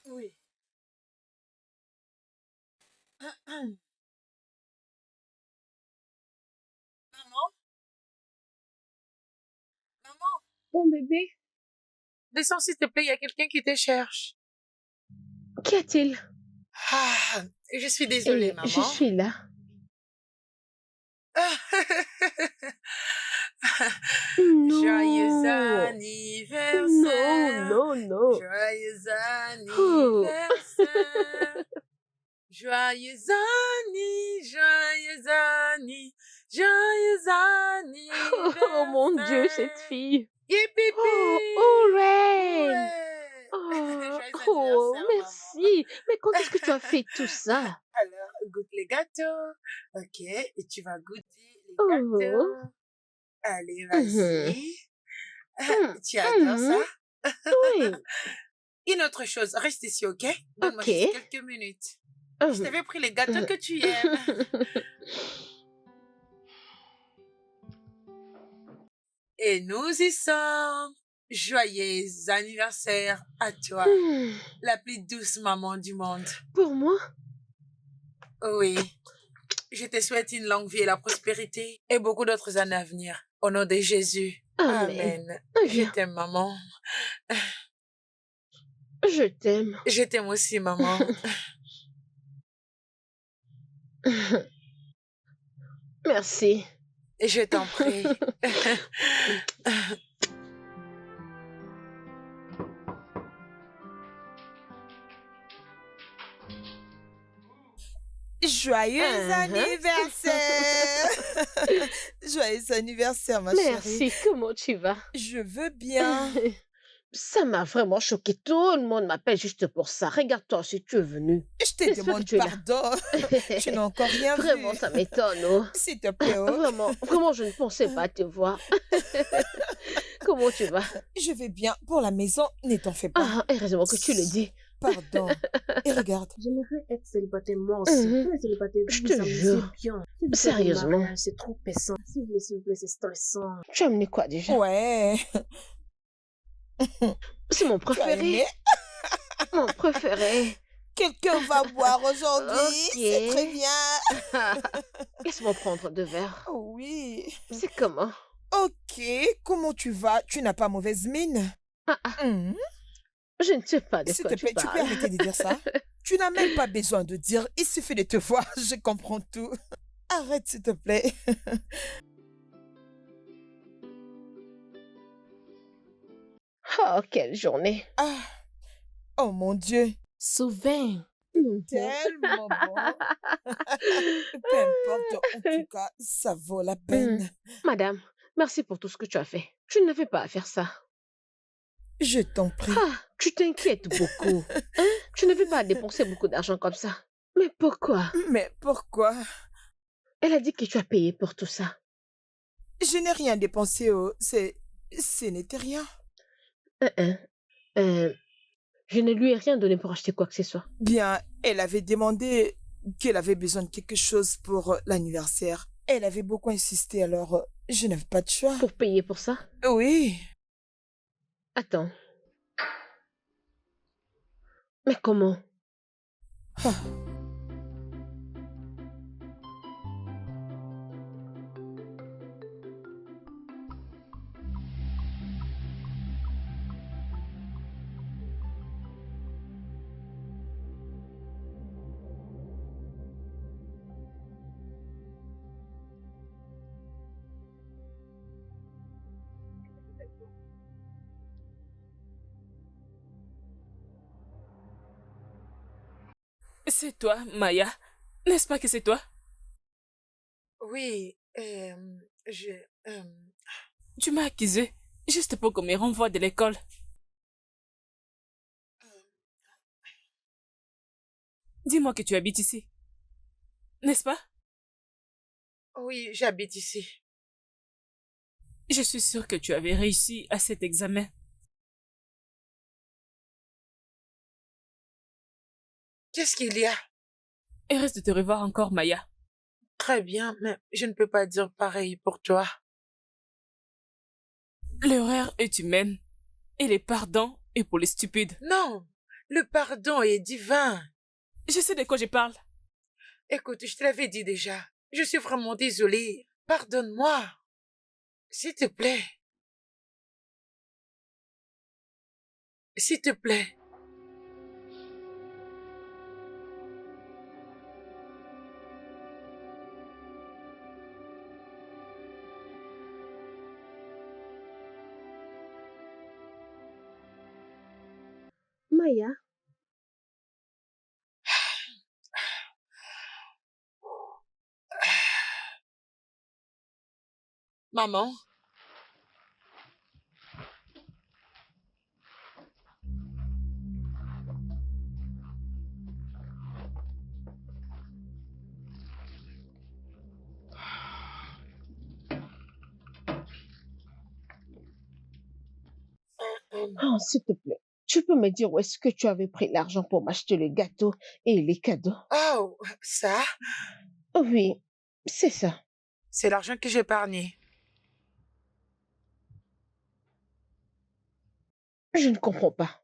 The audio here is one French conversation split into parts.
Oui. Maman, maman, Bon bébé, descends s'il te plaît, il y a quelqu'un qui te cherche. qu'y a-t-il? Ah, je suis désolée, Je maman. suis là. Joyeux Non, anniversaire, non. joyeux Oh, anniversaire, joyeux oh mon Dieu, cette anniversaire. fille. Yipipi! Oh, hooray! Ouais! Oh, Joyeux oh, anniversaire, maman. merci. Mais quand est-ce que tu as fait tout ça? Alors, goûte les gâteaux. Ok, et tu vas goûter les Oh, gâteaux. Allez, mhm, vas-y. mhm, Tu adores ça? mhm. Oui, Une autre chose, reste ici, ok? Donne-moi ok. juste quelques minutes. Je Mhm, t'avais pris les gâteaux mhm. que tu aimes. Et nous y sommes. Joyeux anniversaire à toi, Hmm, la plus douce maman du monde. Pour moi? Oui, je te souhaite une longue vie et la prospérité et beaucoup d'autres années à venir. Au nom de Jésus. Amen. Amen. Je Viens, t'aime, maman. je t'aime. Je t'aime aussi, maman. Merci. Et je t'en prie. Joyeux Uh-huh. anniversaire! Joyeux anniversaire, ma chérie. Merci, comment tu vas? Je veux bien. Ça m'a vraiment choqué. Tout le monde m'appelle juste pour ça. Regarde-toi si tu es venu. Je te J'espère que demande tu es là. pardon. Tu n'as encore rien Vraiment, vu. ça m'étonne, oh. S'il te plaît, oh. Vraiment, je ne pensais pas te voir. Comment tu vas? Je vais bien pour la maison, ne t'en fais pas. Ah, heureusement que tu le dis. Pardon. Et regarde. J'aimerais être célibataire moi aussi. Mhm. Pour les célibataires, Je vous te vous amusez jure. bien. Cette histoire de Sérieusement. mariage, c'est trop pressant. S'il vous plaît, c'est stressant. Tu as amené quoi déjà? Ouais. C'est mon Tu as préféré. aimé? Mon préféré. Quelqu'un va boire aujourd'hui. Ok. C'est très bien. Laisse-moi prendre 2 verres. Oui. C'est comment? Ok. Comment tu vas? Tu n'as pas mauvaise mine? Ah, Mhm. je ne sais pas de S'il quoi te tu plaît, tu peux parles. arrêter de dire ça? Tu n'as même pas besoin de dire, il suffit de te voir, je comprends tout. Arrête, s'il te plaît. Oh, quelle journée. Ah, oh mon Dieu, Souvent. tellement bon. Peu importe, en tout cas, ça vaut la peine. Madame, merci pour tout ce que tu as fait. Tu n'avais pas à faire ça. Je t'en prie. Ah, tu t'inquiètes beaucoup. Hein? Tu n'avais pas à dépenser beaucoup d'argent comme ça. Mais pourquoi? Mais pourquoi? Elle a dit que tu as payé pour tout ça. Je n'ai rien dépensé, oh. Ce n'était rien. Hein, hein. Je ne lui ai rien donné pour acheter quoi que ce soit. Bien, elle avait demandé qu'elle avait besoin de quelque chose pour l'anniversaire. Elle avait beaucoup insisté, alors je n'avais pas de choix. Pour payer pour ça? Oui. Attends. Mais comment? Ah. C'est toi, Maya. N'est-ce pas que c'est toi? Oui, je... Tu m'as accusé juste pour qu'on me renvoie de l'école. Dis-moi que tu habites ici. N'est-ce pas? oui, j'habite ici. Je suis sûre que tu avais réussi à cet examen. Qu'est-ce qu'il y a? Heureuse de te revoir encore, Maya. Très bien, mais je ne peux pas dire pareil pour toi. L'erreur est humaine. Et les pardons est pour les stupides. Non, Le pardon est divin. Je sais de quoi je parle. Écoute, je te l'avais dit déjà. Je suis vraiment désolée. Pardonne-moi. S'il te plaît. S'il te plaît. Maya, Maman, oh, s'il te plaît, tu peux me dire où est-ce que tu avais pris l'argent pour m'acheter le gâteau et les cadeaux? oh, ça, Oui, c'est ça. c'est l'argent que j'ai épargné. Je ne comprends pas.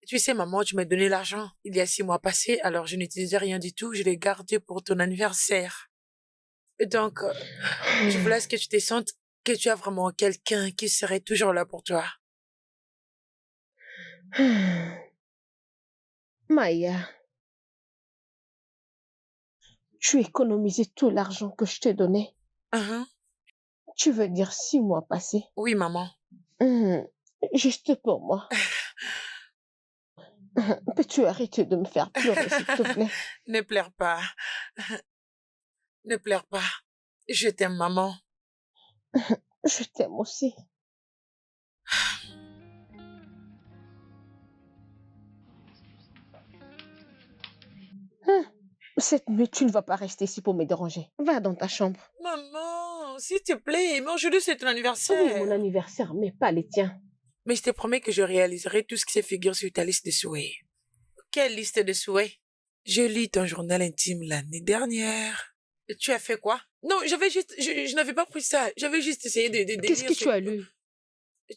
Tu sais, maman, tu m'as donné l'argent il y a 6 mois passés, alors je n'utilisais rien du tout, je l'ai gardé pour ton anniversaire. Donc, je voulais que tu te sentes que tu as vraiment quelqu'un qui serait toujours là pour toi. Maya, tu économisais tout l'argent que je t'ai donné. Uhum. Tu veux dire 6 mois passés? Oui, maman. Juste pour moi. Peux-tu arrêter de me faire pleurer, s'il te plaît? Ne pleure pas. Ne pleure pas. Je t'aime, maman. Je t'aime aussi. Cette nuit, tu ne vas pas rester ici pour me déranger. Va dans ta chambre. Maman, s'il te plaît, mais aujourd'hui c'est ton Oui, anniversaire. mon anniversaire, mais pas les tiens. Mais je te promets que je réaliserai tout ce qui se figure sur ta liste de souhaits. Quelle liste de souhaits? Je lis ton journal intime l'année dernière. Tu as fait quoi? Non, je n'avais pas pris ça. J'avais juste essayé de Qu'est-ce lire que sur- tu as lu?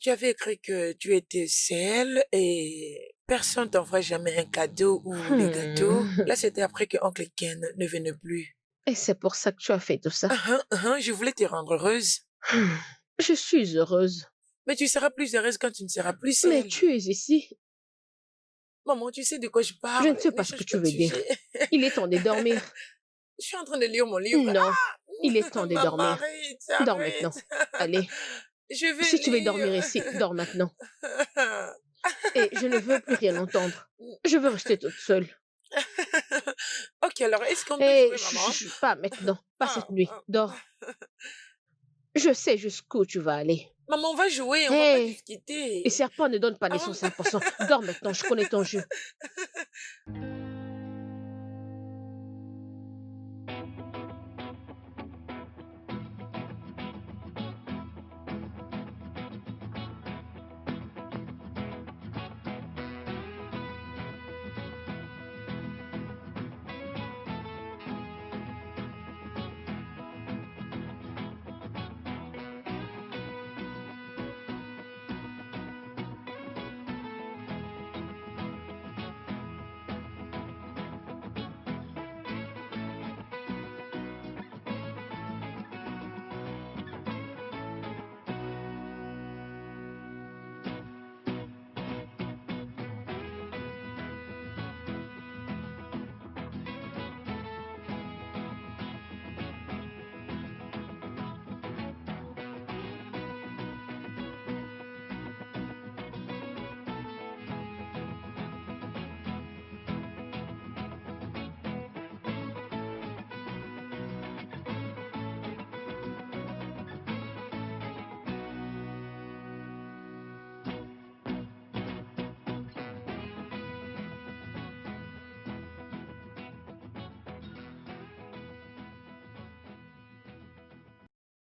Tu avais écrit que tu étais seule et personne t'envoie jamais un cadeau ou des gâteaux. Là, c'était après que Oncle Ken ne venait plus. Et c'est pour ça que tu as fait tout ça. Je voulais te rendre heureuse. Je suis heureuse. Mais tu seras plus heureuse quand tu ne seras plus seule. Mais tu es ici. Maman, tu sais de quoi je parle. Je ne sais Ne pas ce change que tu pas de veux dire. sujet. Il est temps de dormir. Je suis en train de lire mon livre. Non, il est temps de Maman, dormir. arrête, Dors arrête. maintenant. Allez, Je vais si tu veux dormir lire. ici, dors maintenant. Et je ne veux plus rien entendre. Je veux rester toute seule. Ok, alors est-ce qu'on peut Et jouer, maman? pas maintenant, pas cette nuit. Ah. Dors. Je sais jusqu'où tu vas aller. Maman, on va jouer, on va pas Hey, discuter. les serpents ne donnent pas Ah. naissance à un poisson. Dors maintenant, je connais ton jeu.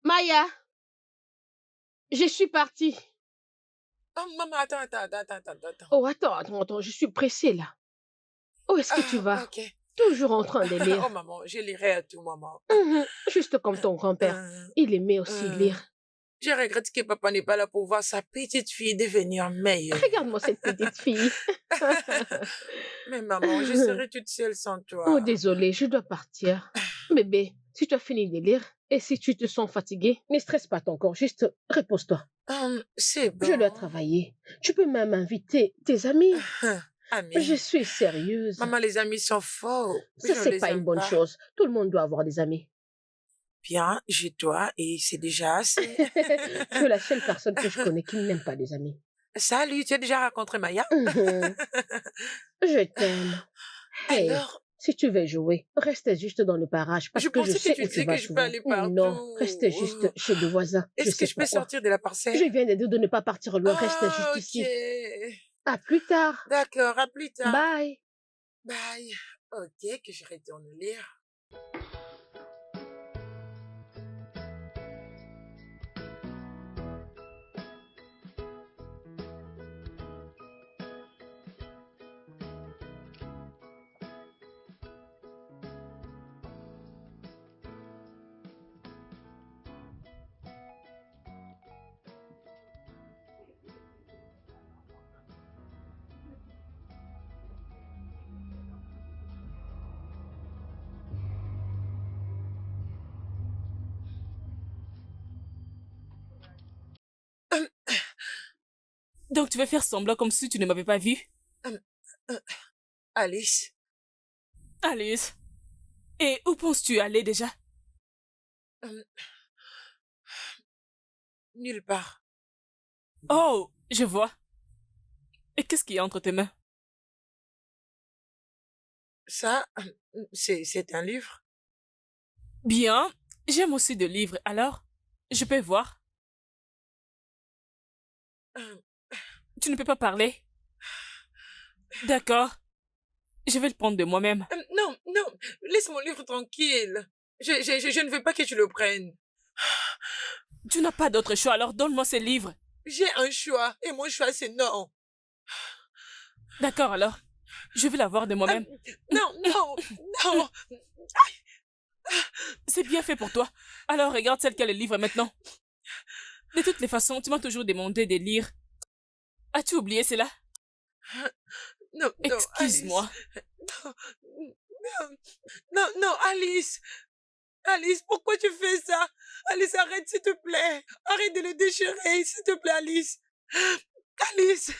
Maya, je suis partie. Oh, maman, attends. Oh, attends, je suis pressée là. Où est-ce que tu vas? Ok. Toujours en train de Oh, lire. maman, je lirai à tout moment. Juste comme ton grand-père. Euh, Il aimait aussi lire. Je regrette que papa n'est pas là pour voir sa petite fille devenir meilleure. Regarde-moi cette petite fille. Mais maman, je serai toute seule sans Oh, toi. désolée, je dois partir. Bébé, si tu as fini de lire et si tu te sens fatigué, ne stresse pas ton corps, juste repose-toi. C'est bon. Je dois travailler. Tu peux même inviter tes amis. Amis. Je suis sérieuse. Maman, les amis sont forts. Ça, c'est pas une bonne chose. Tout le monde doit avoir des amis. Bien, j'ai toi et c'est déjà assez. Tu es la seule personne que je connais qui n'aime pas des amis. Salut, tu as déjà rencontré Maya? Je t'aime. Hey, Alors, si tu veux jouer, reste juste dans le parage parce je que je pensais sais que tu où tu disais vas que je peux souvent. aller partout. Non, reste juste chez le voisin. Est-ce que je peux sortir de la parcelle? Je viens de dire de ne pas partir loin, reste juste ici. Ok. À plus tard. D'accord, à plus tard. Bye. Bye. Ok, que je retourne lire. Donc tu veux faire semblant comme si tu ne m'avais pas vu? Alice, Alice. Et où penses-tu aller déjà? nulle part. Oh, je vois. Et qu'est-ce qui est entre tes mains? Ça, c'est un livre. Bien, j'aime aussi de livres, alors je peux voir. Tu ne peux pas parler? D'accord. Je vais le prendre de moi-même. Non, non, laisse mon livre tranquille. Je ne veux pas que tu le prennes. Tu n'as pas d'autre choix, alors donne-moi ces livres. J'ai un choix et mon choix c'est non. D'accord, alors. Je vais l'avoir de moi-même. Non, non, non. C'est bien fait pour toi. Alors regarde celle qui a le livre maintenant. De toutes les façons, tu m'as toujours demandé de lire. As-tu oublié cela? Non, non, Excuse-moi. Alice. Non, non, non, Alice. Alice, pourquoi tu fais ça? Alice, arrête, s'il te plaît. Arrête de le déchirer, s'il te plaît, Alice. Alice.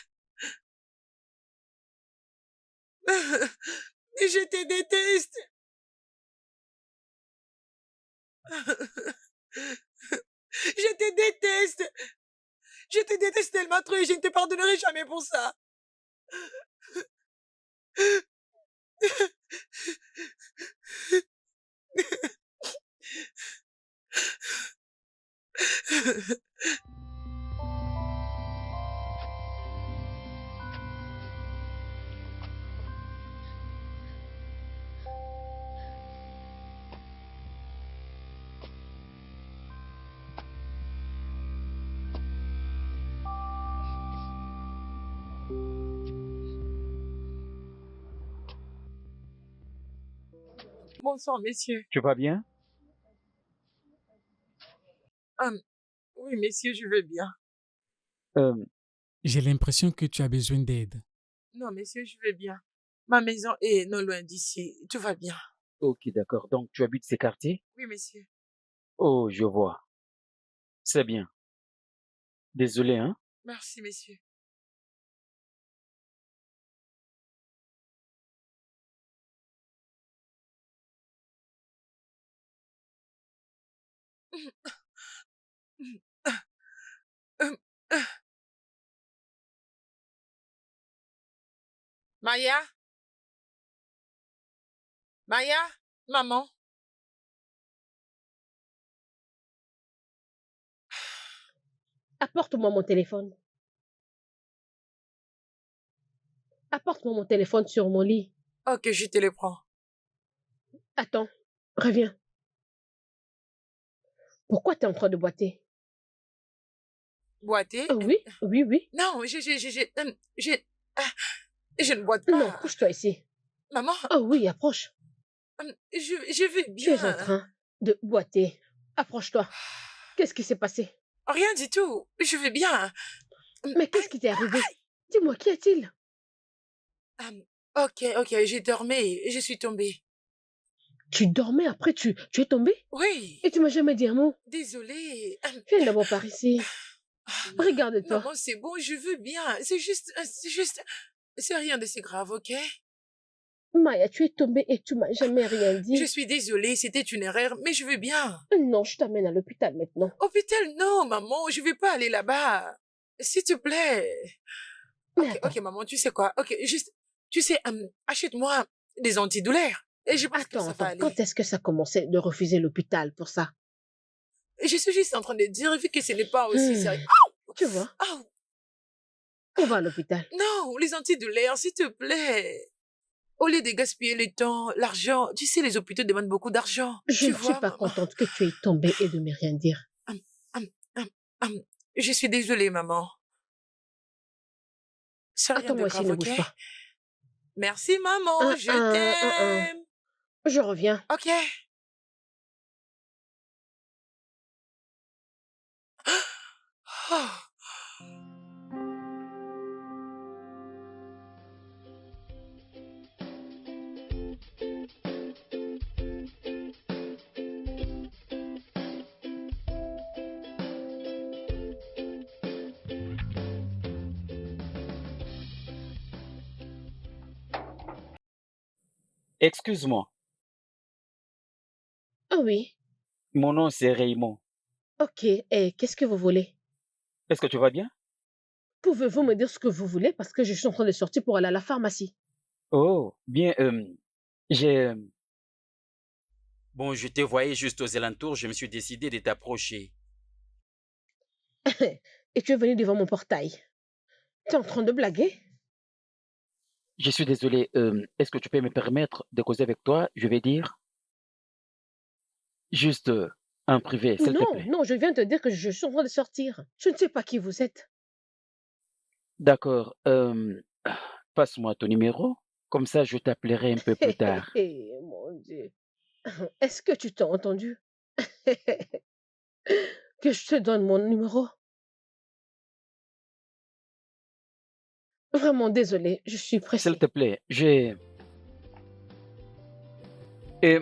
Je te déteste. Je te déteste. Je te déteste tellement trop et je ne te pardonnerai jamais pour ça. Bonsoir, messieurs. Tu vas bien? Oui, messieurs, je vais bien. J'ai l'impression que tu as besoin d'aide. Non, messieurs, je vais bien. Ma maison est non loin d'ici. Tout va bien. Ok, d'accord. Donc, tu habites ces quartiers? Oui, messieurs. Oh, je vois. C'est bien. Désolé, hein? Merci, messieurs. Maya? Maya? Maman? Apporte-moi mon téléphone. Apporte-moi mon téléphone sur mon lit. Ok, je te le prends. Attends, reviens. Pourquoi tu es en train de boiter? Boiter? Oui, oui, oui. Non, je ne boite pas. Non, couche-toi ici. Maman, Oh oui, approche. je vais Tu es en bien. train de boiter. Approche-toi. Qu'est-ce qui s'est passé? Rien du tout. Je vais bien. Mais qu'est-ce qui t'est arrivé? Dis-moi, qu'y a-t-il? Ok, j'ai dormi et je suis tombée. Tu dormais, après tu es tombé? Oui, Et tu m'as jamais dit un mot? désolée. Viens d'abord par ici. Regarde-toi. Maman, c'est bon, je veux bien. C'est rien de si grave, ok? Maya, tu es tombée et tu m'as jamais rien Je dit. suis désolée, c'était une erreur, mais je veux bien. Non, je t'amène à l'hôpital maintenant. Hôpital, non, maman, je vais pas aller là-bas. S'il te plaît. Mais Ok, attends, maman, tu sais quoi? Ok, juste, tu sais, achète-moi des antidouleurs. Et je pense que ça va aller. quand est-ce que ça commençait de refuser l'hôpital pour ça? Je suis juste en train de dire, vu que ce n'est pas aussi sérieux. Tu vois, Oh, on va à l'hôpital. non, les antidouleurs, s'il te plaît. Au lieu de gaspiller le temps, l'argent, tu sais, les hôpitaux demandent beaucoup d'argent. Je Tu ne suis vois, pas maman. contente que tu aies tombé et de me rien dire. Hum, hum, hum, hum. Je suis désolée, maman. C'est rien de Attends-moi ici, grave, ne ok? bouge pas. Merci, maman, je t'aime. Je reviens. Ok. Oh. Excuse-moi, Ah oui, mon nom c'est Raymond. ok. Et qu'est-ce que vous voulez? Est-ce que tu vas bien? Pouvez-vous me dire ce que vous voulez parce que je suis en train de sortir pour aller à la pharmacie. Oh, bien, j'ai... Bon, je te voyais juste aux alentours, je me suis décidé de t'approcher. Et tu es venu devant mon portail. Tu es en train de blaguer? Je suis désolé, est-ce que tu peux me permettre de causer avec toi? Je vais dire, juste en privé, s'il te Non, plaît. non, je viens de te dire que je suis en train de sortir. Je ne sais pas qui vous êtes. D'accord, passe-moi ton numéro, comme ça je t'appellerai un peu plus tard. Mon Dieu. Est-ce que tu t'as entendu? Que je te donne mon numéro? Vraiment désolée, je suis S'il pressée. te plaît, j'ai... Et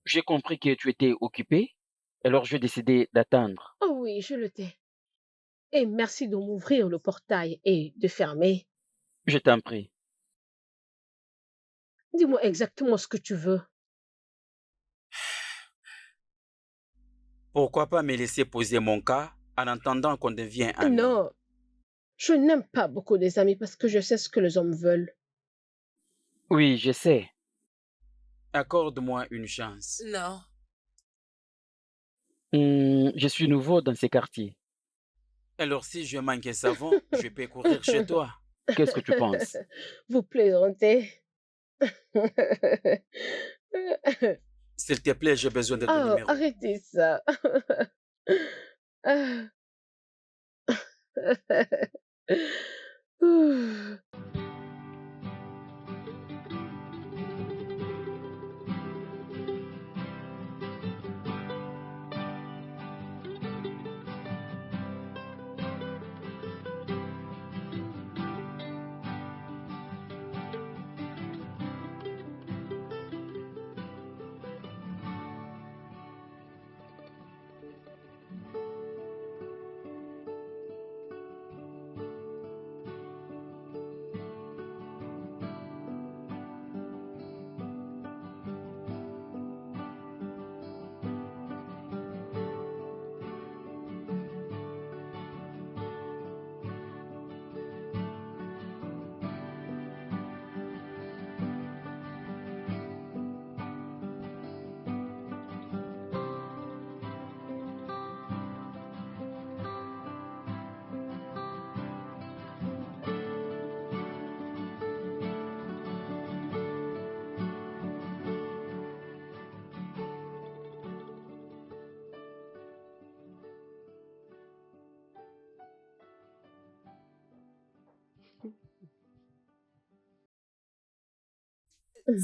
j'ai compris que tu étais occupé, alors j'ai décidé d'attendre. Oh oui, je le tais. Et merci de m'ouvrir le portail et de fermer. Je t'en prie. Dis-moi exactement ce que tu veux. Pourquoi pas me laisser poser mon cas en attendant qu'on devienne amis? Non, je n'aime pas beaucoup les amis parce que je sais ce que les hommes veulent. Oui, je sais. Accorde-moi une chance. Non. Je suis nouveau dans ces quartiers. Alors si je manque un savon, je peux courir chez toi. Qu'est-ce que tu penses? Vous plaisantez. S'il te plaît, j'ai besoin de ton Oh, numéro. arrêtez ça. Ah, Ouh.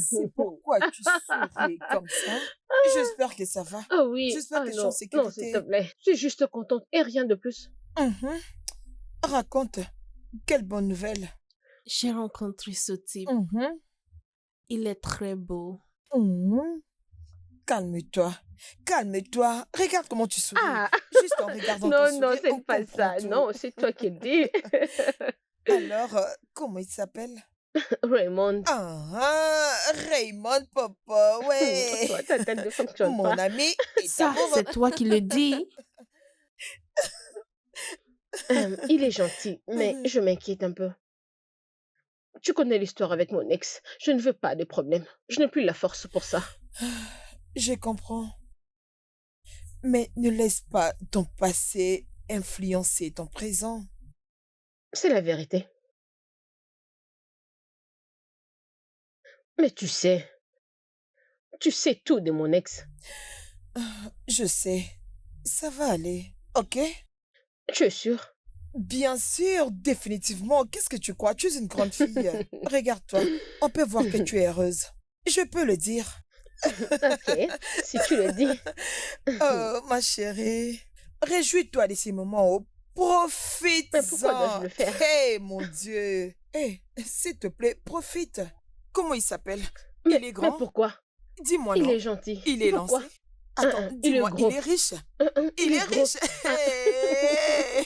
C'est pourquoi tu souris comme ça. J'espère que ça va. Ah oui, J'espère ah que tu es en non, non, s'il te sécurité. plaît. Je suis juste contente et rien de plus. Mhm. Raconte. Quelle bonne nouvelle. J'ai rencontré ce type. Mhm. Il est très beau. Mhm. Calme-toi. Calme-toi. Regarde comment tu souris. Ah, Juste en regardant ton non, non, sourire, on c'est pas comprend ça. tout. Non, c'est toi qui le dis. Alors, comment il s'appelle? Raymond, Raymond Papa, ouais. toi, ta tête ne fonctionne Mon pas. ami est Ça, amoureux. c'est toi qui le dis. Il est gentil, mais je m'inquiète un peu. Tu connais l'histoire avec mon ex. Je ne veux pas de problème. Je n'ai plus la force pour ça. Je comprends. Mais ne laisse pas ton passé influencer ton présent. C'est la vérité. Mais tu sais tout de mon ex. Je sais. Ça va aller, ok? Tu es sûre? Bien sûr, définitivement. Qu'est-ce que tu crois? Tu es une grande fille. Regarde-toi. On peut voir que tu es heureuse. Je peux le dire. Ok, si tu le dis. Oh, ma chérie. Réjouis-toi de ces moments. Oh. Mais pourquoi dois-je Profites-en. le faire? Hé, mon Dieu. Hé, s'il te plaît, profite. Comment il s'appelle? Il est Mais grand? pourquoi? Dis-moi Il non. est gentil. Il est Pourquoi? lancé? Attends, Il est dis-moi, gros. il est riche? Il Il est est gros. riche. Hey.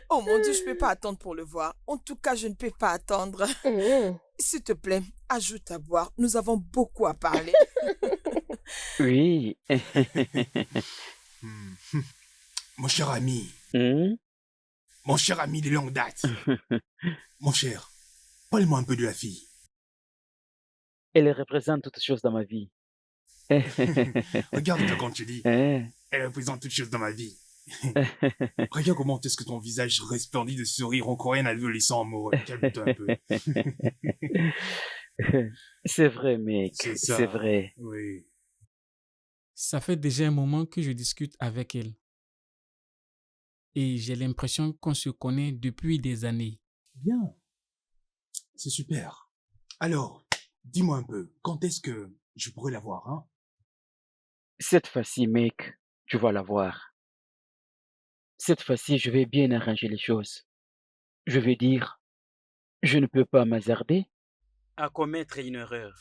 Oh mon Dieu, je ne peux pas attendre pour le voir. En tout cas, je ne peux pas attendre. Mhm. S'il te plaît, ajoute à boire. Nous avons beaucoup à parler. Oui. Hmm. Mon cher ami, Hmm? mon cher ami de longue date, mon cher, parle-moi un peu de la fille. Elle représente toutes choses dans ma vie. Regarde-toi quand tu dis, Hein? elle représente toutes choses dans ma vie. Regarde comment est-ce que ton visage resplendit de sourire encore un adolescent amoureux. Calme-toi un peu. C'est vrai, mec. C'est ça. C'est vrai. Oui. Ça fait déjà un moment que je discute avec elle. Et j'ai l'impression qu'on se connaît depuis des années. Bien. C'est super. Alors, dis-moi un peu, quand est-ce que je pourrais la voir, hein? Cette fois-ci, mec, tu vas la voir. Cette fois-ci, je vais bien arranger les choses. Je vais dire, je ne peux pas m'hasarder. À commettre une erreur.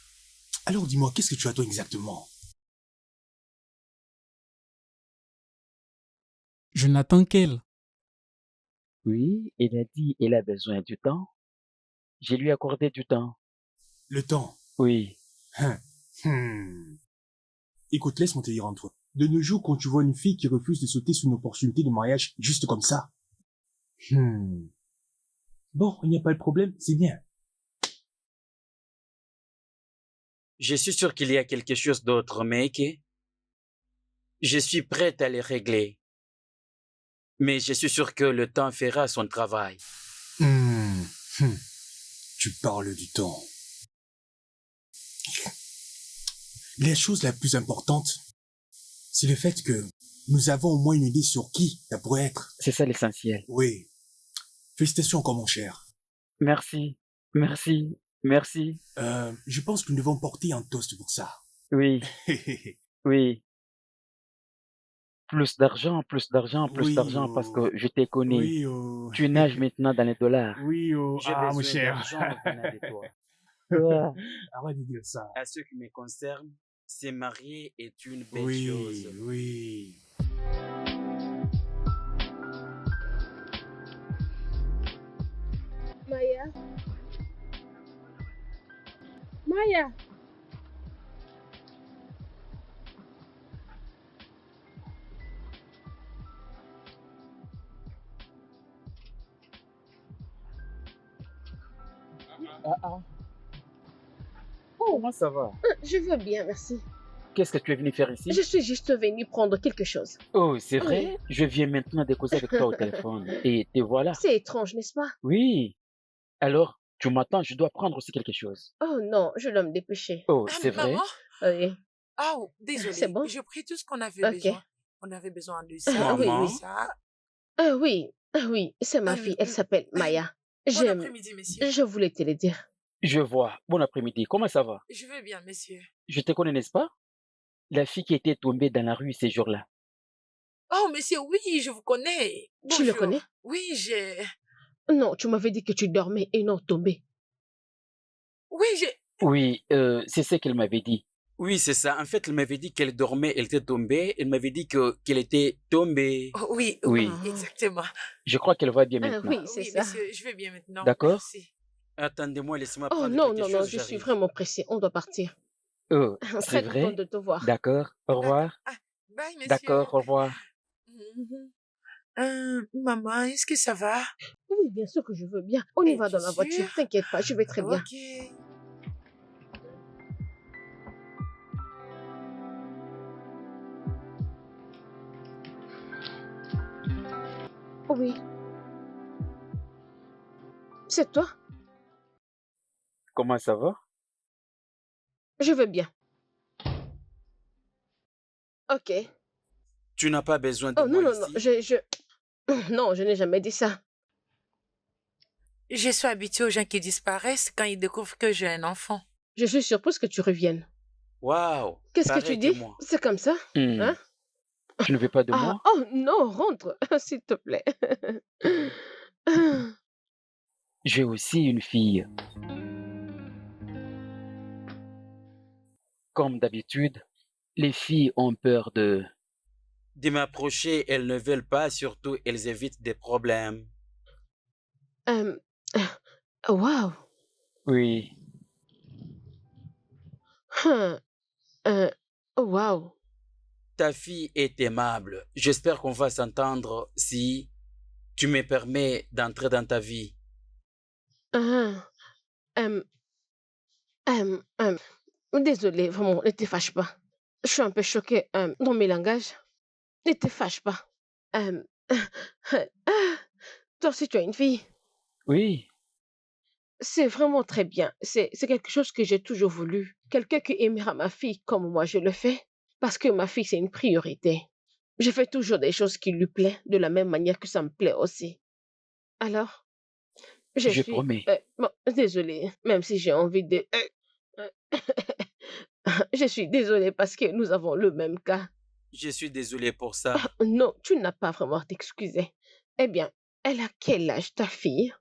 Alors dis-moi, qu'est-ce que tu attends exactement? Je n'attends qu'elle. Oui, il a dit, il a besoin du temps. Je lui ai accordé du temps. Le temps. Oui. Hmm. Écoute, laisse-moi te dire en toi. De nos jours, quand tu vois une fille qui refuse de sauter sur une opportunité de mariage juste comme ça. Bon, il n'y a pas de problème, c'est bien. Je suis sûr qu'il y a quelque chose d'autre, mais je suis prête à les régler. Mais je suis sûr que le temps fera son travail. Tu parles du temps. La chose la plus importante, c'est le fait que nous avons au moins une idée sur qui ça pourrait être. C'est ça l'essentiel. Oui, Félicitations encore, mon cher. Merci, merci, merci. Je pense que nous devons porter un toast pour ça. Oui, oui. Plus d'argent, plus d'argent, plus Oui, d'argent, parce oh. que je t'ai connu. Oui, oh. Tu nages maintenant dans les dollars. Oui, oh. J'ai Ah, mon besoin cher. d'argent venant de toi. Arrête de dire ça. À ce qui me concerne, se marier est une belle chose. Oui, oui. Maya. Maya. Oh, Comment ça va? je veux bien, merci. Qu'est-ce que tu es venu faire ici? Je suis juste venue prendre quelque chose. Oh, c'est vrai? Oui. Je viens maintenant de causer avec toi au téléphone. Et te voilà. C'est étrange, n'est-ce pas? Oui. Alors, tu m'attends, je dois prendre aussi quelque chose. Oh non, je dois me dépêcher. Oh, Ah, c'est vrai? maman? Oui. Ah, C'est désolée. bon? J'ai pris tout ce qu'on avait Ok. besoin. On avait besoin de Oui, ça, Maman? oui. ça. Oui, c'est ma fille. Elle s'appelle Maya. Bon J'aime. après-midi, messieurs. Je voulais te le dire. Je vois. Bon après-midi. Comment ça va? Je vais bien, messieurs. Je te connais, n'est-ce pas? La fille qui était tombée dans la rue ces jours-là. Oh, monsieur, oui, je vous connais. Tu le Bonjour. connais? Oui, j'ai... Non, tu m'avais dit que tu dormais et non tombé. Oui, j'ai... Oui, c'est ce qu'elle m'avait dit. Oui, c'est ça. En fait, elle m'avait dit qu'elle dormait, elle était tombée. Elle m'avait dit qu'elle était tombée. Oh, oui, Oui. oui, exactement. Je crois qu'elle va bien Ah maintenant. oui, c'est Oui, ça. monsieur, je vais bien maintenant. D'accord? Merci. Attendez-moi, laissez-moi Oh prendre non, quelque non, non, chose, je suis j'arrive. vraiment pressée. On doit partir. Oh, c'est Très vrai? contente de te voir. D'accord. Au revoir. Ah, bye, monsieur. D'accord, au revoir. Mhm. Maman, est-ce que ça va? Oui, bien sûr que je veux bien. On y va Es-tu dans la voiture. sûre? T'inquiète pas, je vais très bien. Ok. Oui. C'est toi? Comment ça va? Je veux bien. Ok. Tu n'as pas besoin de Oh non, moi non, non. ici. Non, je n'ai jamais dit ça. Je suis habituée aux gens qui disparaissent quand ils découvrent que j'ai un enfant. Je suis surprise que tu reviennes. Waouh, Qu'est-ce que tu pareil que dis? moi. C'est comme ça? Hmm, Hein? Tu ne veux pas de Ah, moi? oh non, rentre, s'il te plaît. J'ai aussi une fille. Comme d'habitude, les filles ont peur de... De m'approcher, elles ne veulent pas, surtout elles évitent des problèmes. Euh, Waouh. Oui, Hum, Waouh. Ta fille est aimable. J'espère qu'on va s'entendre si tu me permets d'entrer dans ta vie. Hum, hum, hum. Désolée, vraiment, ne te fâche pas. Je suis un peu choquée dans mes langages. Ne te fâche pas. Hum, Toi aussi, tu as une fille. oui, C'est vraiment très bien. C'est quelque chose que j'ai toujours voulu. Quelqu'un qui aimera ma fille comme moi je le fais. Parce que ma fille, c'est une priorité. Je fais toujours des choses qui lui plaisent de la même manière que ça me plaît aussi. Alors, je je suis... promets. bon, désolée, même si j'ai envie de... je suis désolée parce que nous avons le même cas. Je suis désolé pour ça. Non, tu n'as pas vraiment à t'excuser. Eh bien, elle a quel âge, ta fille?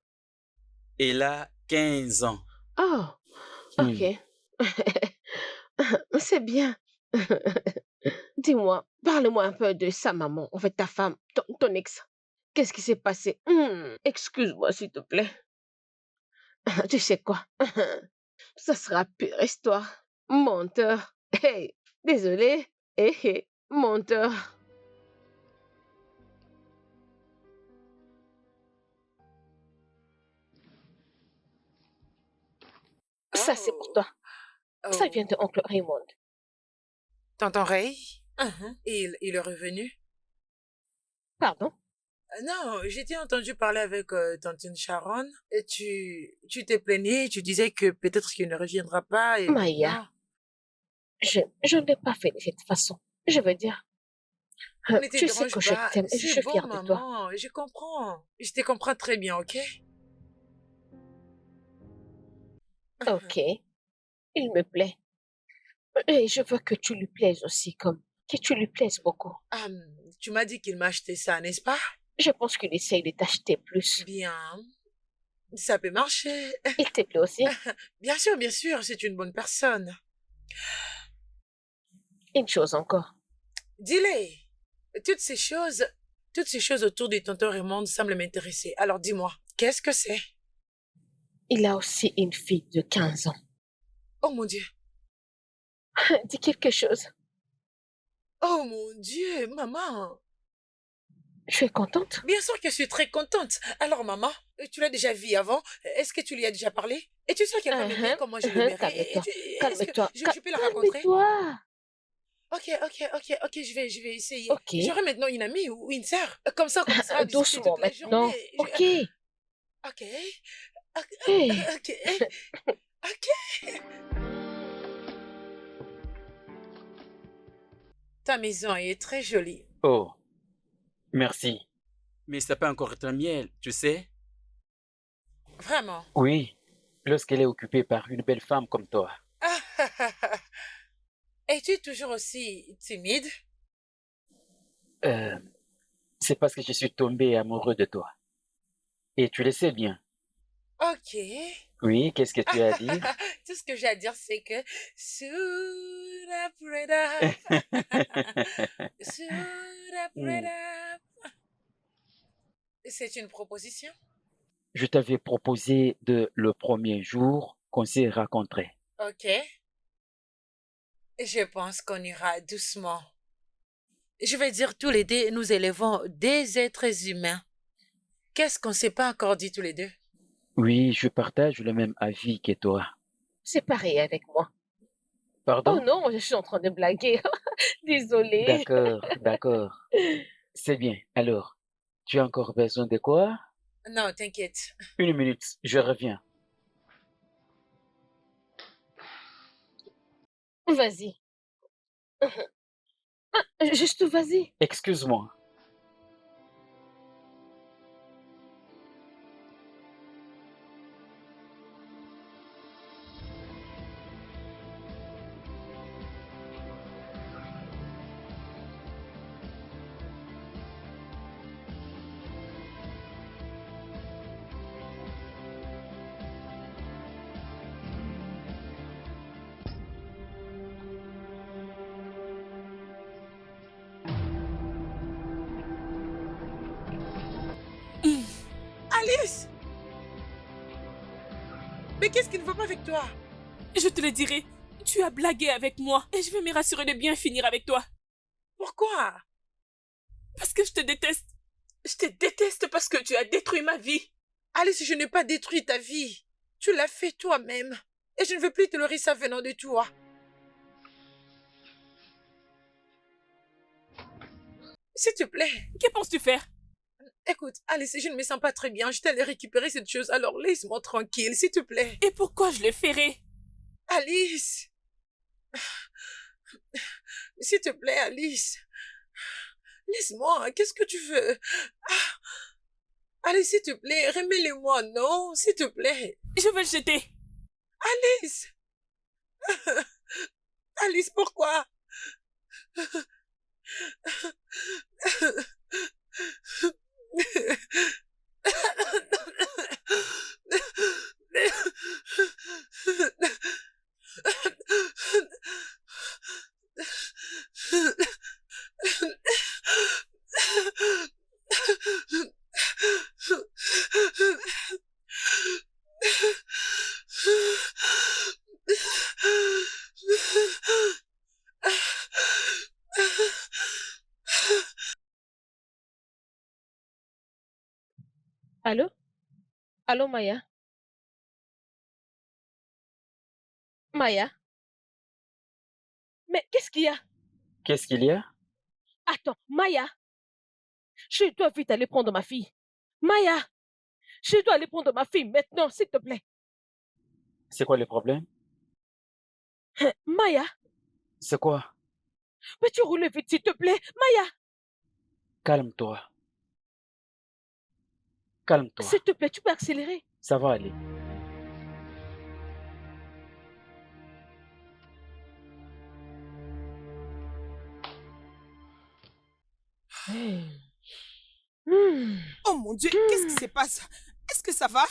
Elle a 15 ans. Oh, Hmm, ok. C'est bien. Dis-moi, parle-moi un peu de sa maman, en fait ta femme, ton ex. Qu'est-ce qui s'est passé? Excuse-moi, s'il te plaît. Tu sais quoi? Ça sera pure histoire. Menteur. Hey, désolé. Menteur. Ça, c'est pour Oh. toi. Ça Oh. vient de oncle Raymond. Tonton Ray? Il est revenu? Pardon? Non, j'ai entendu parler avec tantine Sharon. Et tu t'es plaigné, tu disais que peut-être qu'il ne reviendra pas et Maya, maintenant... je ne l'ai pas fait de cette façon. Je veux dire, Ne te Tu sais dérange que je pas. t'aime et je C'est suis bon, fière de toi. maman. Je comprends. Je te comprends très bien, ok? Ok, il me plaît. Et je veux que tu lui plaises aussi, comme que tu lui plaises beaucoup. Tu m'as dit qu'il m'a acheté ça, n'est-ce pas? Je pense qu'il essaye de t'acheter plus. Bien. Ça peut marcher. Il te plaît aussi. Bien sûr, c'est une bonne personne. Une chose encore. Dis-le. Toutes ces choses, toutes ces choses autour du tonton Raymond semblent m'intéresser. Alors dis-moi, qu'est-ce que c'est? Il a aussi une fille de 15 ans. Oh mon Dieu. Dis quelque chose. Oh mon Dieu, maman. Tu es contente? Bien sûr que je suis très contente. Alors maman, tu l'as déjà vu avant? Est-ce que tu lui as déjà parlé? Et tu sais qu'elle va me dire comment je le verrai? Calme-toi. Est-ce que Calme-toi. je peux la rencontrer? Calme-toi. Ok, je vais essayer. Ok. J'aurai maintenant une amie ou une sœur. Comme ça, on commencera à discuter Doucement toute la maintenant. journée. Ok. Ok. Hey. Ok. Ok. Ta maison est très jolie. Oh, merci. Mais ça peut encore être miel, tu sais. Vraiment. Oui, lorsqu'elle est occupée par une belle femme comme toi. Es-tu toujours aussi timide? Euh, c'est parce que je suis tombé amoureux de toi. Et tu le sais bien. Ok. Oui, qu'est-ce que tu as à dire? Tout ce que j'ai à dire, c'est que Sura Preda, Sura Preda. C'est une proposition? Je t'avais proposé de le premier jour qu'on s'est rencontrés. Ok. Je pense qu'on ira doucement. Je vais dire tous les deux, nous élevons des êtres humains. Qu'est-ce qu'on ne s'est pas encore dit tous les deux? Oui, je partage le même avis que toi. C'est pareil avec moi. Oh Pardon? non, je suis en train de blaguer. Désolée. D'accord, d'accord. C'est bien. Alors, tu as encore besoin de quoi? Non, t'inquiète. Une minute, je reviens. Vas-y. Juste vas-y. Excuse-moi. Alice! Mais qu'est-ce qui ne va pas avec toi? Je te le dirai. Tu as blagué avec moi et je vais me rassurer de bien finir avec toi. Pourquoi? Parce que je te déteste. Je te déteste parce que tu as détruit ma vie. Alice, je n'ai pas détruit ta vie. Tu l'as fait toi-même. Et je ne veux plus tolérer ça venant de toi. S'il te plaît. Que penses-tu faire? Écoute, Alice, je ne me sens pas très bien. Je t'allais récupérer cette chose, alors laisse-moi tranquille, s'il te plaît. Et pourquoi je le ferais? Alice! S'il te plaît, Alice. Laisse-moi, qu'est-ce que tu veux? Alice, s'il te plaît, remets-le-moi, non? S'il te plaît. Je vais le jeter. Alice! Alice, pourquoi? Allô? Allô, Maya? Maya? Mais qu'est-ce qu'il y a? Qu'est-ce qu'il y a? Attends, Maya, je dois vite aller prendre ma fille. Maya, je dois aller prendre ma fille maintenant, s'il te plaît. C'est quoi le problème? Maya, C'est quoi? peux-tu rouler vite, s'il te plaît? Maya, Calme-toi. Calme-toi. S'il te plaît, tu peux accélérer. Ça va aller. Oh mon Dieu, qu'est-ce qui se passe? Est-ce que ça va?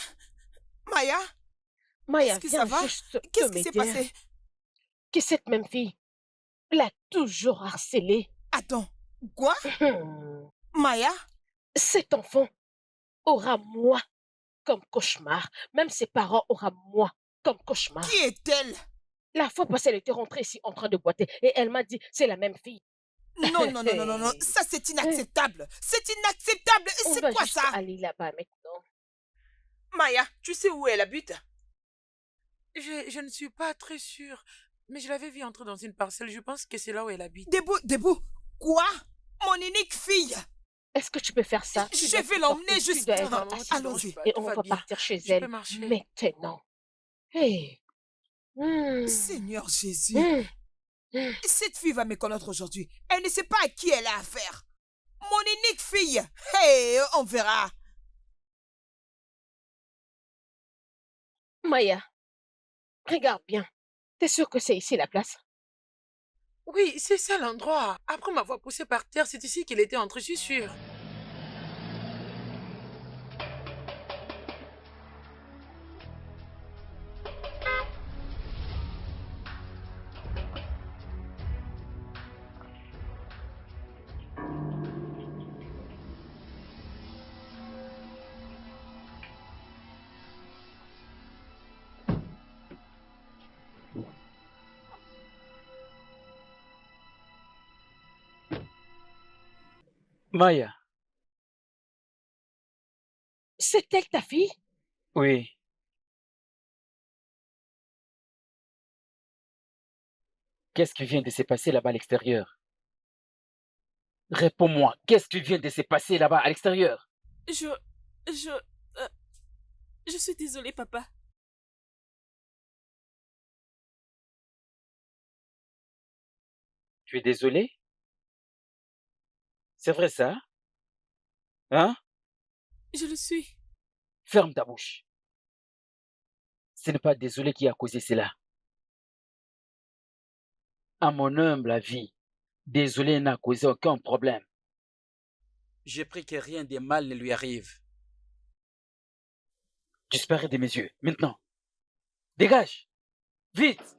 Maya, Maya, est-ce que ça viens va? juste Qu'est-ce te qui s'est me dire passé? que cette même fille l'a toujours harcelée. Attends, quoi? Hmm. Maya? Cet enfant aura moi comme cauchemar. Même ses parents aura moi comme cauchemar. Qui est-elle? La fois passée, elle était rentrée ici en train de boiter et elle m'a dit, c'est la même fille. Non, non, non, non, non, non, ça c'est inacceptable. C'est inacceptable. On C'est va quoi juste ça? aller là-bas maintenant. Maya, tu sais où elle habite? Je ne suis pas très sûre, mais je l'avais vue entrer dans une parcelle. Je pense que c'est là où elle habite. Debout. Quoi? Mon unique fille. Est-ce que tu peux faire ça? Tu Je dois vais te l'emmener porter, tu juste... dois être Non, assise allons-y. et tout on va va bien. partir chez Je peux elle marcher. maintenant. Hey. Hmm. Seigneur Jésus, Hmm. Hmm. cette fille va me connaître aujourd'hui. Elle ne sait pas à qui elle a affaire. Mon unique fille. Hey, on verra. Maya, regarde bien. T'es sûre que c'est ici la place? Oui, c'est ça l'endroit. Après m'avoir poussé par terre, c'est ici qu'il était entré, je suis sûre. Maya, C'est elle ta fille? oui. Qu'est-ce qui vient de se passer là-bas à l'extérieur? Réponds-moi, qu'est-ce qui vient de se passer là-bas à l'extérieur? Je... euh, je suis désolée, papa. Tu es désolé? C'est vrai ça? Hein? Je le suis. Ferme ta bouche. Ce n'est pas désolé qui a causé cela. À mon humble avis, désolé n'a causé aucun problème. Je prie que rien de mal ne lui arrive. Disparais de mes yeux, maintenant. Dégage! Vite!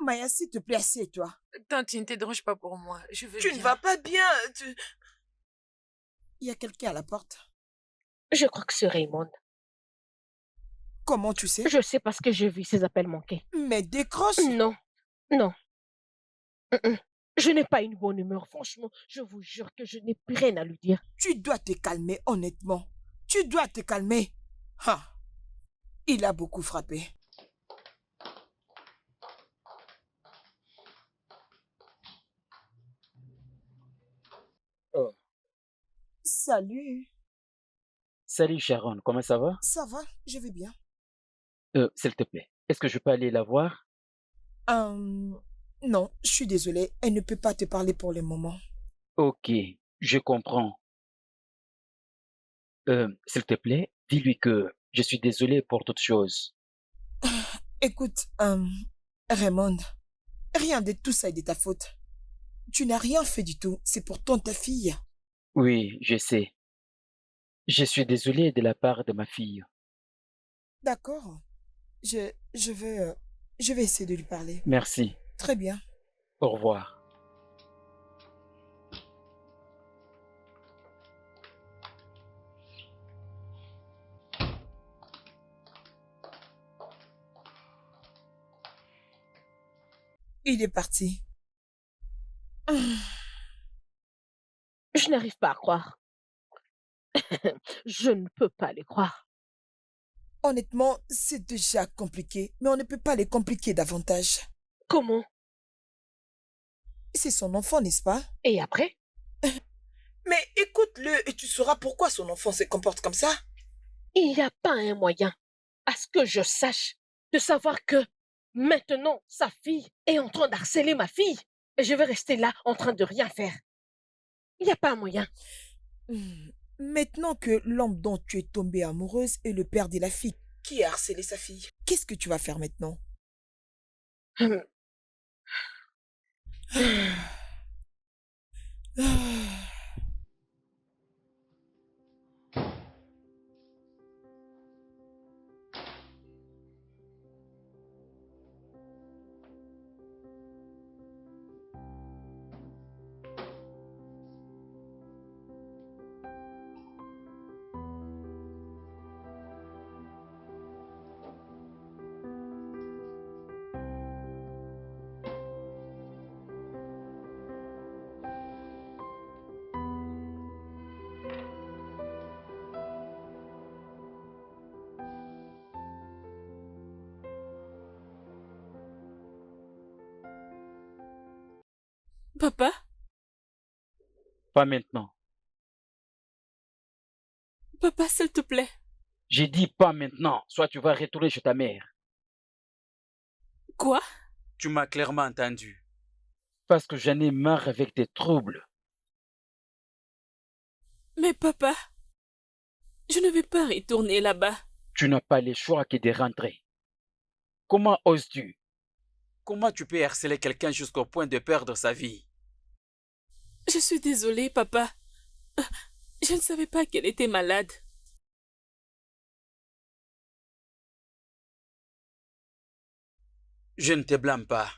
Maya, s'il te plaît, assieds-toi. Tante, ne te dérange pas pour moi. Je veux Tu bien. ne vas pas bien. Il y a quelqu'un à la porte. Je crois que c'est Raymond. Comment tu sais? Je sais parce que j'ai vu ses appels manqués. Mais décroche. Non, non. Je n'ai pas une bonne humeur, franchement. Je vous jure que je n'ai plus rien à lui dire. Tu dois te calmer, honnêtement. Tu dois te calmer. Ah, il a beaucoup frappé. Oh. Salut. Salut Sharon, comment ça va? Ça va, je vais bien. S'il te plaît, est-ce que je peux aller la voir? Non, je suis désolée. Elle ne peut pas te parler pour le moment. Ok, je comprends. S'il te plaît, dis-lui que je suis désolé pour toute chose. Écoute, Raymond, rien de tout ça est de ta faute. Tu n'as rien fait du tout. C'est pourtant ta fille. Oui, je sais. Je suis désolé de la part de ma fille. D'accord. Je vais essayer de lui parler. Merci. Très bien. Au revoir. Il est parti. Je n'arrive pas à croire. Je ne peux pas les croire. Honnêtement, c'est déjà compliqué, mais on ne peut pas les compliquer davantage. Comment? C'est son enfant, n'est-ce pas? Et après? Mais écoute-le et tu sauras pourquoi son enfant se comporte comme ça. Il n'y a pas un moyen, à ce que je sache, de savoir que maintenant, sa fille est en train d'harceler ma fille. Et je vais rester là en train de rien faire. Il n'y a pas un moyen. Maintenant que l'homme dont tu es tombée amoureuse est le père de la fille qui a harcelé sa fille, qu'est-ce que tu vas faire maintenant? Hum, Papa, Pas maintenant. papa, s'il te plaît. J'ai dit pas maintenant. Soit tu vas retourner chez ta mère. Quoi? Tu m'as clairement entendu. Parce que j'en ai marre avec tes troubles. Mais papa, je ne vais pas retourner là-bas. Tu n'as pas le choix que de rentrer. Comment oses-tu? Comment tu peux harceler quelqu'un jusqu'au point de perdre sa vie? Je suis désolée, papa. Je ne savais pas qu'elle était malade. Je ne te blâme pas.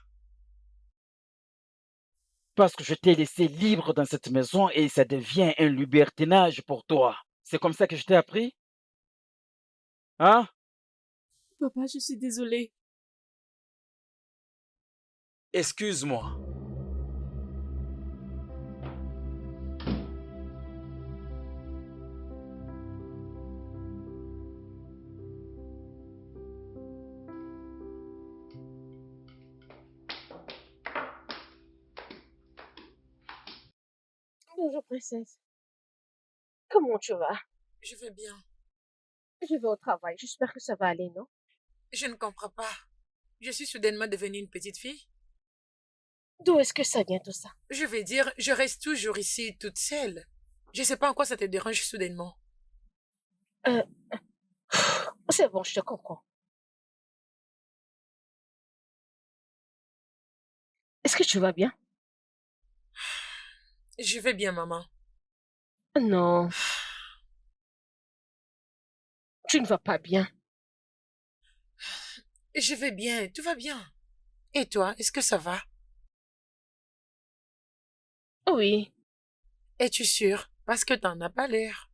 Parce que je t'ai laissé libre dans cette maison et ça devient un libertinage pour toi. C'est comme ça que je t'ai appris? Hein? Papa, je suis désolée. Excuse-moi. Bonjour, princesse. Comment tu vas? Je vais bien. Je vais au travail. J'espère que ça va aller, non? Je ne comprends pas. Je suis soudainement devenue une petite fille. D'où est-ce que ça vient tout ça? Je vais dire, je reste toujours ici toute seule. Je ne sais pas en quoi ça te dérange soudainement. Euh, c'est bon, je te comprends. Est-ce que tu vas bien? Je vais bien, maman. Non, tu ne vas pas bien. Je vais bien, tout va bien. Et toi, est-ce que ça va? Oui, Es-tu sûre? Parce que t'en as pas l'air.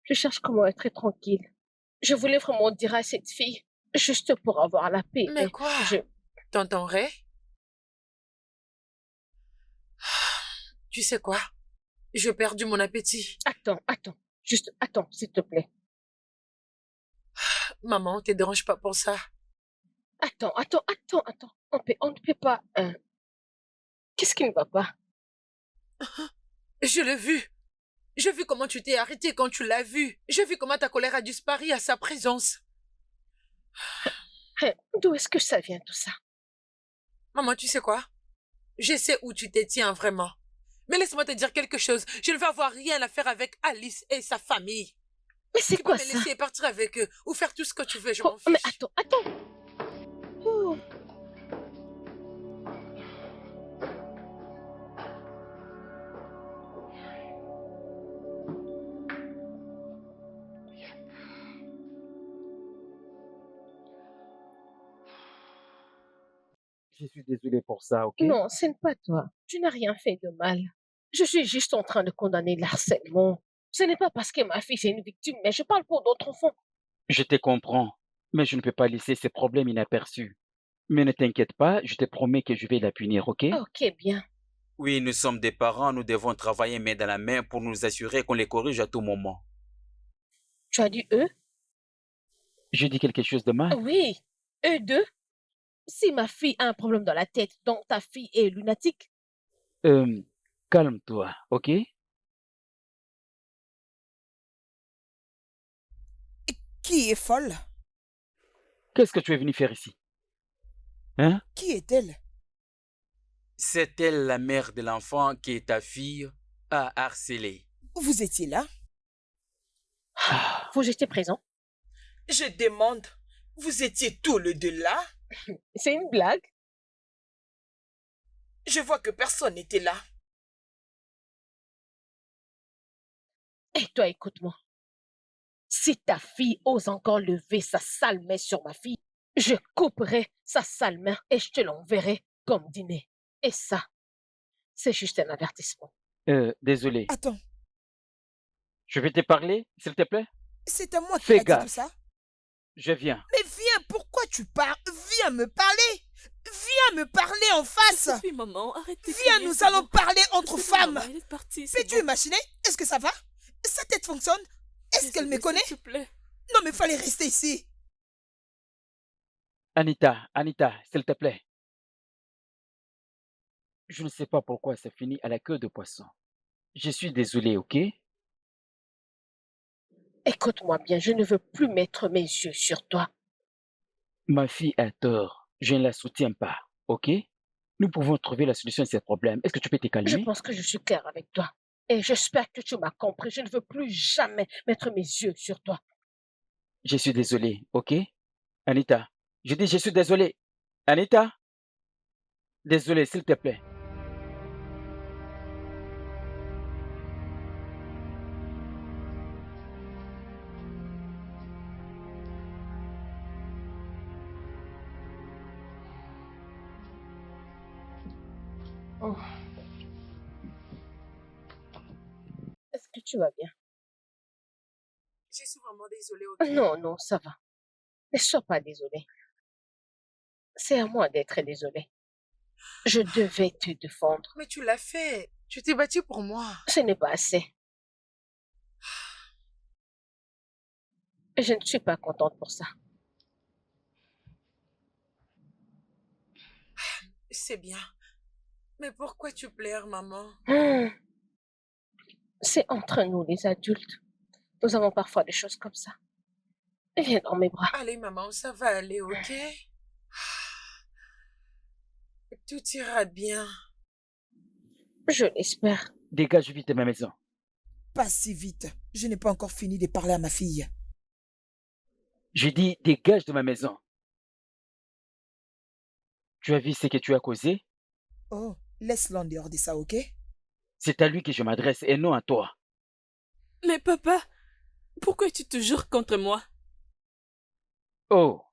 je cherche comment être tranquille. Je voulais vraiment dire à cette fille, juste pour avoir la paix. Mais quoi? Tonton Ray? Tu sais quoi? J'ai perdu mon appétit. Attends. Juste attends, s'il te plaît. Maman, te dérange pas pour ça. Attends. On ne peut pas. Qu'est-ce qui ne va pas? Je l'ai vu. J'ai vu comment tu t'es arrêté quand tu l'as vu. J'ai vu comment ta colère a disparu à sa présence. D'où est-ce que ça vient tout ça? Maman, tu sais quoi? Je sais où tu te tiens vraiment. Mais laisse-moi te dire quelque chose. Je ne vais avoir rien à faire avec Alice et sa famille. Mais c'est quoi Tu peux me ça? laisser partir avec eux ou faire tout ce que tu veux, je Oh, m'en fiche. mais attends. Oh. Je suis désolé pour ça, ok? Non, ce n'est pas toi. Tu n'as rien fait de mal. Je suis juste en train de condamner l'harcèlement. Ce n'est pas parce que ma fille est une victime, mais je parle pour d'autres enfants. Je te comprends, mais je ne peux pas laisser ces problèmes inaperçus. Mais ne t'inquiète pas, je te promets que je vais la punir, ok? Ok, bien. Oui, nous sommes des parents, nous devons travailler main dans la main pour nous assurer qu'on les corrige à tout moment. Tu as dit eux? J'ai dit quelque chose de mal? Oui, eux deux. Si ma fille a un problème dans la tête, donc ta fille est lunatique. Quand calme-toi, ok? Qui est folle? Qu'est-ce que tu es venu faire ici? Hein? Qui est-elle? C'est elle la mère de l'enfant que ta fille a harcelé. Vous étiez là? Vous étiez présent? Je demande, vous étiez tous les deux là? C'est une blague? Je vois que personne n'était là. Et toi, écoute-moi. Si ta fille ose encore lever sa sale main sur ma fille, je couperai sa sale main et je te l'enverrai comme dîner. Et ça, c'est juste un avertissement. Désolé. Attends, Je vais te parler, s'il te plaît? c'est à moi qui Fais a dit tout gaffe. ça? Je viens. Mais viens, pourquoi tu parles? Viens me parler! Viens me parler en face! Sophie, maman, arrête de Viens, crier, nous c'est allons bon. parler entre C'est bon, femmes! maman, elle est partie, c'est Peux-tu bon. imaginer? Est-ce que ça va? Sa tête fonctionne? Est-ce qu'elle me Désolée, connaît? s'il te plaît. Non, mais fallait rester ici. Anita, s'il te plaît. Je ne sais pas pourquoi ça finit à la queue de poisson. Je suis désolé, ok? Écoute-moi bien, je ne veux plus mettre mes yeux sur toi. Ma fille a tort. Je ne la soutiens pas, ok? Nous pouvons trouver la solution à ces problèmes. Est-ce que tu peux te Je calmer? pense que je suis claire avec toi. Et j'espère que tu m'as compris. Je ne veux plus jamais mettre mes yeux sur toi. Je suis désolé, ok? Anita, je dis je suis désolé. Anita? Désolé, s'il te plaît. Est-ce que tu vas bien? Je suis vraiment désolée, ok? Non, non, ça va. Ne sois pas désolée. C'est à moi d'être désolée. Je devais te défendre. Mais tu l'as fait. Tu t'es battu pour moi. Ce n'est pas assez. Je ne suis pas contente pour ça. C'est bien. Mais pourquoi tu pleures, maman? C'est entre nous, les adultes. Nous avons parfois des choses comme ça. Viens dans mes bras. Allez, maman, ça va aller, ok? Tout ira bien. Je l'espère. Dégage vite de ma maison. Pas si vite. Je n'ai pas encore fini de parler à ma fille. Je dis dégage de ma maison. Tu as vu ce que tu as causé? Oh, laisse-le en dehors de ça, ok? C'est à lui que je m'adresse et non à toi. Mais papa, pourquoi tu te jures contre moi? Oh,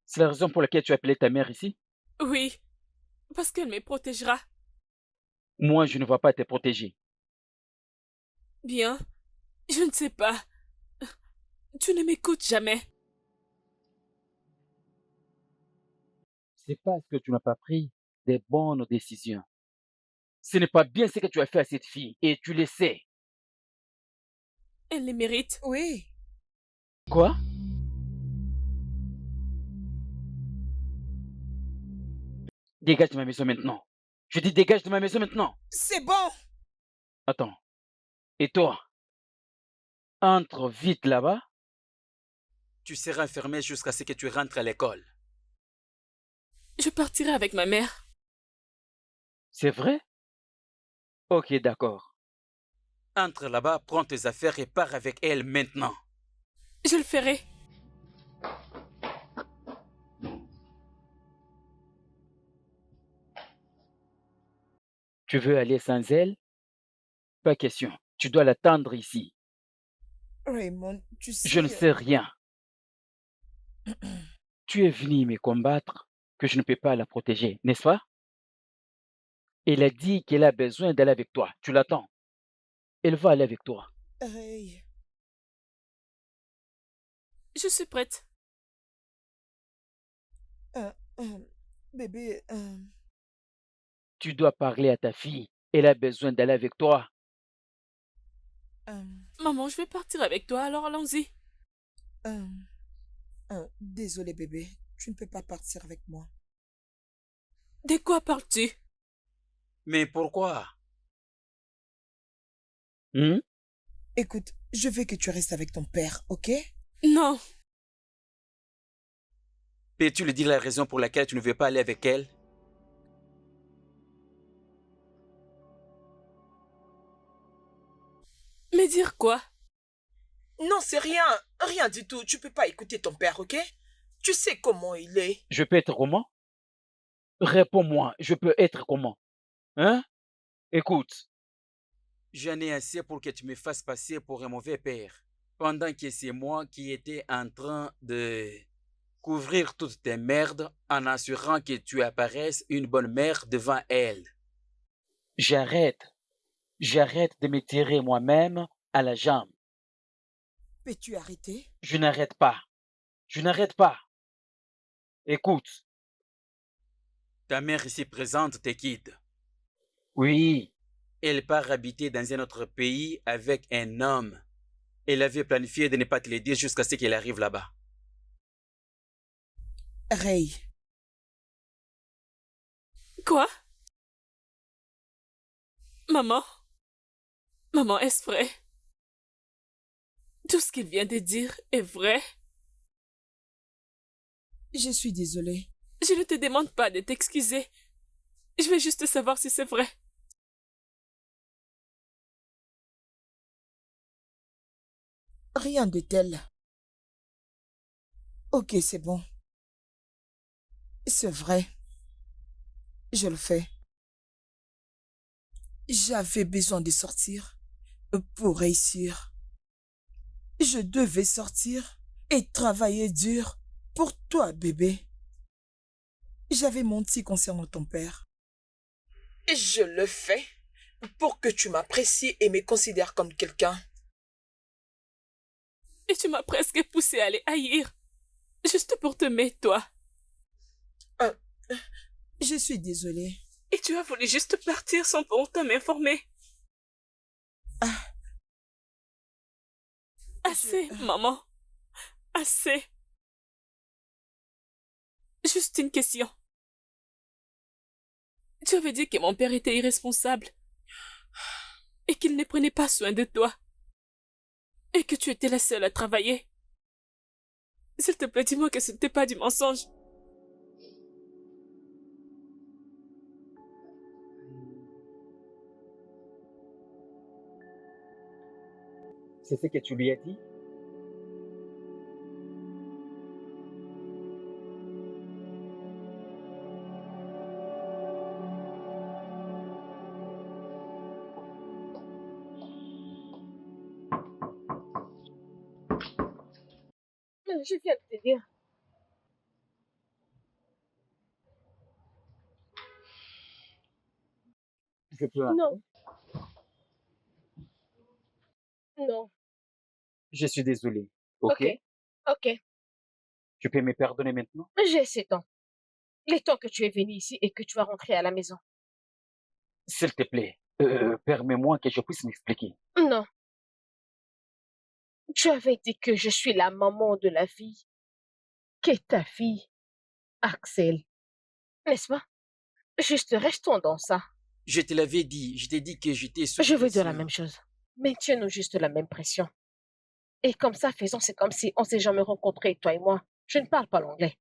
c'est la raison pour laquelle tu as appelé ta mère ici? Oui, parce qu'elle me protégera. Moi, je ne vais pas te protéger. Bien, je ne sais pas. Tu ne m'écoutes jamais. C'est parce que tu n'as pas pris des bonnes décisions. Ce n'est pas bien ce que tu as fait à cette fille et tu le sais. Elle les mérite. Oui. Quoi? Dégage de ma maison maintenant. Je dis dégage de ma maison maintenant. C'est bon. Attends. Et toi? Entre vite là-bas. Tu seras enfermé jusqu'à ce que tu rentres à l'école. Je partirai avec ma mère. C'est vrai? Ok, d'accord. Entre là-bas, prends tes affaires et pars avec elle maintenant. Je le ferai. Tu veux aller sans elle? Pas question. Tu dois l'attendre ici. Raymond, tu sais... Je ne sais rien. Tu es venu me combattre que je ne peux pas la protéger, n'est-ce pas? Elle a dit qu'elle a besoin d'aller avec toi. Tu l'attends. Elle va aller avec toi. Ray, Je suis prête. bébé, Tu dois parler à ta fille. Elle a besoin d'aller avec toi. Maman, je vais partir avec toi, alors allons-y. désolé bébé, tu ne peux pas partir avec moi. De quoi parles-tu? Mais pourquoi? Hmm? Écoute, je veux que tu restes avec ton père, ok? Non, Peux-tu lui dire la raison pour laquelle tu ne veux pas aller avec elle? mais dire quoi? Non, c'est rien. Rien du tout. Tu peux pas écouter ton père, ok? Tu sais comment il est. Je peux être comment? Réponds-moi, je peux être comment? Hein? Écoute, J'en ai assez pour que tu me fasses passer pour un mauvais père, pendant que c'est moi qui étais en train de couvrir toutes tes merdes en assurant que tu apparaisses une bonne mère devant elle. j'arrête. J'arrête de me tirer moi-même à la jambe. Peux-tu arrêter? Je n'arrête pas. Je n'arrête pas. Écoute, Ta mère ici présente te quitte. oui, Elle part habiter dans un autre pays avec un homme. Elle avait planifié de ne pas te le dire jusqu'à ce qu'elle arrive là-bas. Ray, Quoi? Maman? Maman, est-ce vrai? Tout ce qu'il vient de dire est vrai? je suis désolée. Je ne te demande pas de t'excuser. Je veux juste savoir si c'est vrai. Rien de tel. Ok, c'est bon. C'est vrai. Je le fais. J'avais besoin de sortir pour réussir. Je devais sortir et travailler dur pour toi, bébé. J'avais menti concernant ton père. Et je le fais pour que tu m'apprécies et me considères comme quelqu'un. Et tu m'as presque poussé à aller haïr. Juste pour te mettre, toi. Euh, Je suis désolée. Et tu as voulu juste partir sans pour autant m'informer. Ah, Assez, maman. Assez. Juste une question. Tu avais dit que mon père était irresponsable et qu'il ne prenait pas soin de toi et que tu étais la seule à travailler. S'il te plaît, dis-moi que ce n'était pas du mensonge. c'est ce que tu lui as dit? Je viens de te dire. Je peux Non, entrer? non. Je suis désolé. Ok, Ok? ok. Tu peux me pardonner maintenant? J'ai ces temps. Les temps que tu es venu ici et que tu vas rentrer à la maison. S'il te plaît, permets-moi que je puisse m'expliquer. Non. Tu avais dit que je suis la maman de la fille qu'est ta fille, Axel. N'est-ce pas? Juste restons dans ça. Je te l'avais dit, je t'ai dit que j'étais sous Je veux dire la pression. même chose. Maintiens-nous juste la même pression. Et comme ça, faisons, c'est comme si on s'est jamais rencontrés, toi et moi. Je ne parle pas l'anglais.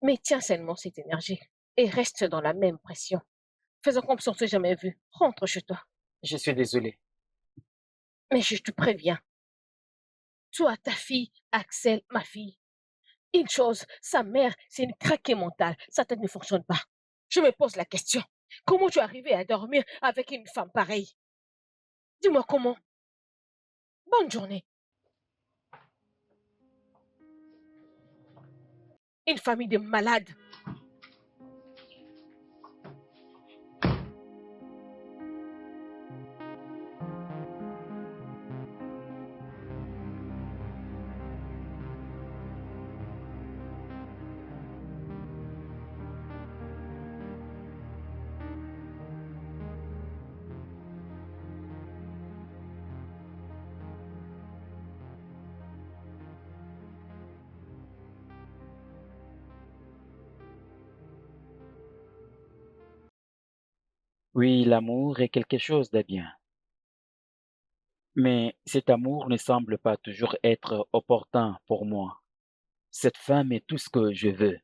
Mais tiens seulement cette énergie. Et reste dans la même pression. Faisons comme si on ne s'est jamais vu. Rentre chez toi. Je suis désolé. Mais je te préviens. Toi, ta fille, Axel, ma fille. Une chose, sa mère, c'est une craquée mentale. Sa tête ne fonctionne pas. Je me pose la question. Comment tu es arrivé à dormir avec une femme pareille? Dis-moi comment. Bonne journée. Une famille de malades. Oui, l'amour est quelque chose de bien. Mais cet amour ne semble pas toujours être opportun pour moi. Cette femme est tout ce que je veux.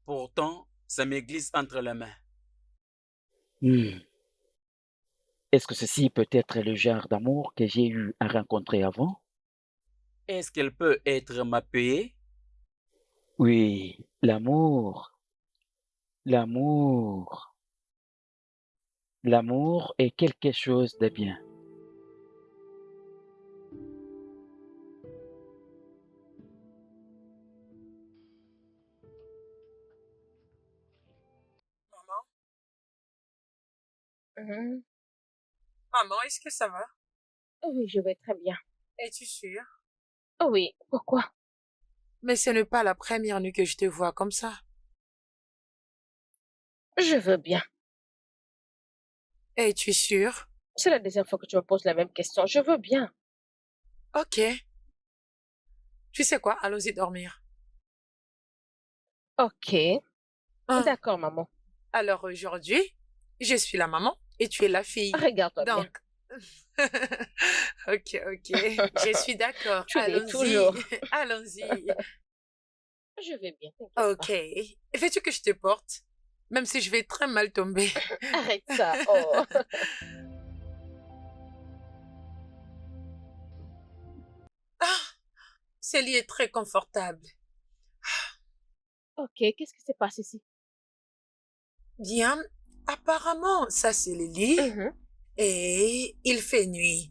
Pourtant, ça me glisse entre les mains. Hmm. Est-ce que ceci peut être le genre d'amour que j'ai eu à rencontrer avant? Est-ce qu'elle peut être ma paix? Oui, l'amour, l'amour, l'amour est quelque chose de bien. Maman, Mhm. maman, est-ce que ça va? Oui, je vais très bien. Es-tu sûre? Oui, pourquoi? Mais ce n'est pas la première nuit que je te vois comme ça. Je veux bien. Es-tu sûre? C'est la deuxième fois que tu me poses la même question. Je veux bien. Ok. Tu sais quoi? Allons-y dormir. Ok. Hein? D'accord, maman. Alors aujourd'hui, je suis la maman et tu es la fille. Regarde-toi bien. Donc, ok, je suis d'accord. Tu l'es Allons-y, toujours. allons-y. Je vais bien, t'inquiète Ok. Veux-tu que je te porte? Même si je vais très mal tomber. pas. Arrête ça. Oh. Ah, ce lit est très confortable. Ok, qu'est-ce qui s'est passé ici? Bien, apparemment, ça c'est le lit Mhm. et il fait nuit.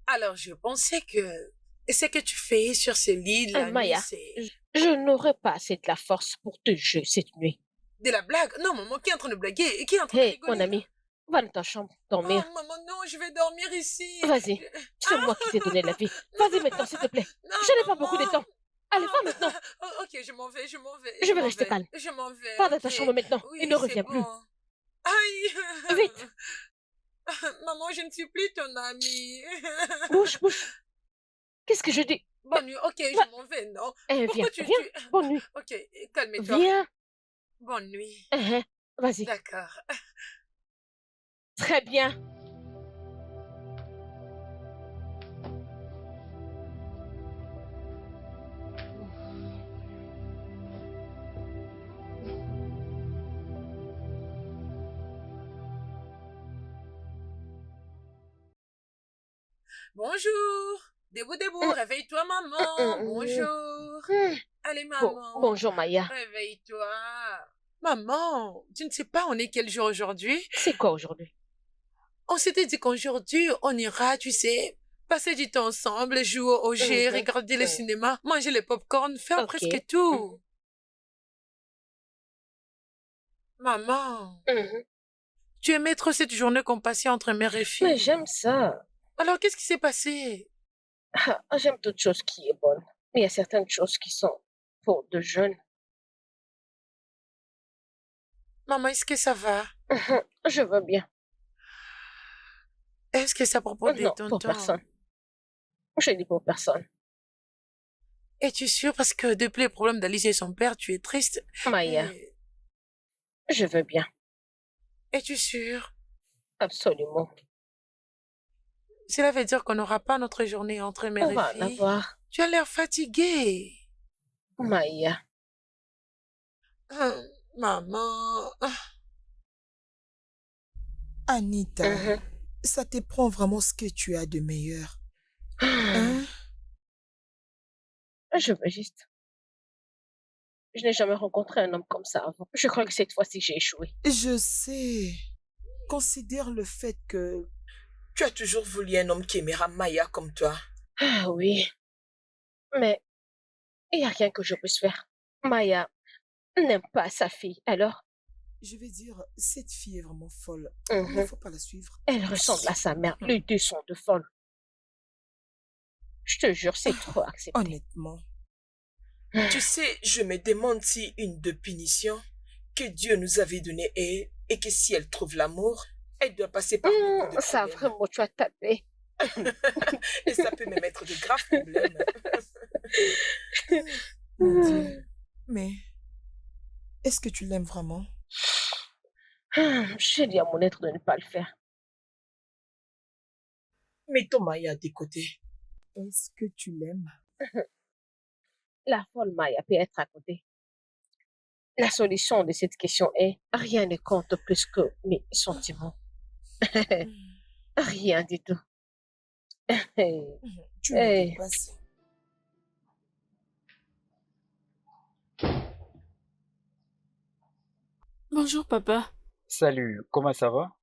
Alors je pensais que ce que tu fais sur ce lit la nuit, Maya, c'est je n'aurai pas assez de la force pour te jouer cette nuit. de la blague. Non, maman, qui est en train de blaguer et qui est en train de Hé, mon rigoler là? ami, va dans ta chambre Oh, dormir. maman, non, je vais dormir ici. Vas-y, Je- c'est moi qui t'ai donné la vie. Vas-y maintenant, s'il te plaît. Non, Je n'ai pas beaucoup de maman. temps. Allez, va maintenant. Oh, ok, je m'en vais, je m'en vais, Je je vais m'en rester vais, calme. je m'en vais, Va dans ta ok. chambre maintenant et Oui, ne c'est reviens plus. bon. Aïe. Vite, Maman, je ne suis plus ton amie. bouge, bouge. Qu'est-ce que je dis? Bonne nuit, ok, Va. je m'en vais, non. Viens, Pourquoi tu... viens. Bonne nuit. Ok, calme-toi. Viens. Bonne nuit. Vas-y. D'accord. Très bien. Bonjour. Debout, debout, réveille-toi, maman. Bonjour. Allez, maman. Bonjour, Maya. Réveille-toi. Maman, tu ne sais pas on est quel jour aujourd'hui? C'est quoi aujourd'hui? On s'était dit qu'aujourd'hui, on ira, tu sais, passer du temps ensemble, jouer au jeu, regarder le cinéma, manger le popcorn, faire Ok. presque tout. Maman, tu aimais trop cette journée qu'on passait entre mère et Mais fille. j'aime ça. Alors, qu'est-ce qui s'est passé? J'aime toute chose qui est bonne. Mais il y a certaines choses qui sont pour de jeunes. Maman, est-ce que ça va? Je veux bien. Est-ce que c'est à propos de Non, pour tonton? personne. Je dis pour personne. Es-tu sûre? Parce que depuis les problèmes d'Alice et son père, tu es triste. Maya, Et- je veux bien. Es-tu sûre? Absolument. Cela veut dire qu'on n'aura pas notre journée entre mère On et va en fille. avoir. Tu as l'air fatiguée. Maya. Maman. Anita, ça te prend vraiment ce que tu as de meilleur. Hein? Je veux juste. Je n'ai jamais rencontré un homme comme ça avant. Je crois que cette fois-ci, j'ai échoué. Je sais. Considère le fait que tu as toujours voulu un homme qui aimera Maya comme toi. Ah oui. Mais il n'y a rien que je puisse faire. Maya n'aime pas sa fille. Alors, Je vais dire, cette fille est vraiment folle. Il ne faut pas la suivre. elle ressemble à sa mère. Les deux sont de folles. Je te jure, c'est trop accepté. Honnêtement. Tu sais, je me demande si une de punition que Dieu nous avait donnée est et que si elle trouve l'amour, elle doit passer par beaucoup de Ça, problèmes. vraiment, tu as tapé. Et ça peut me mettre de graves problèmes. Mon Dieu. Mais est-ce que tu l'aimes vraiment? J'ai dit à mon être de ne pas le faire. Mettons Maya à tes côtés. Est-ce que tu l'aimes? La folle Maya peut être à côté. La solution de cette question est rien ne compte plus que mes sentiments. Rien du tout. Tu me Hey. dépasses. Bonjour, papa. Salut, comment ça va?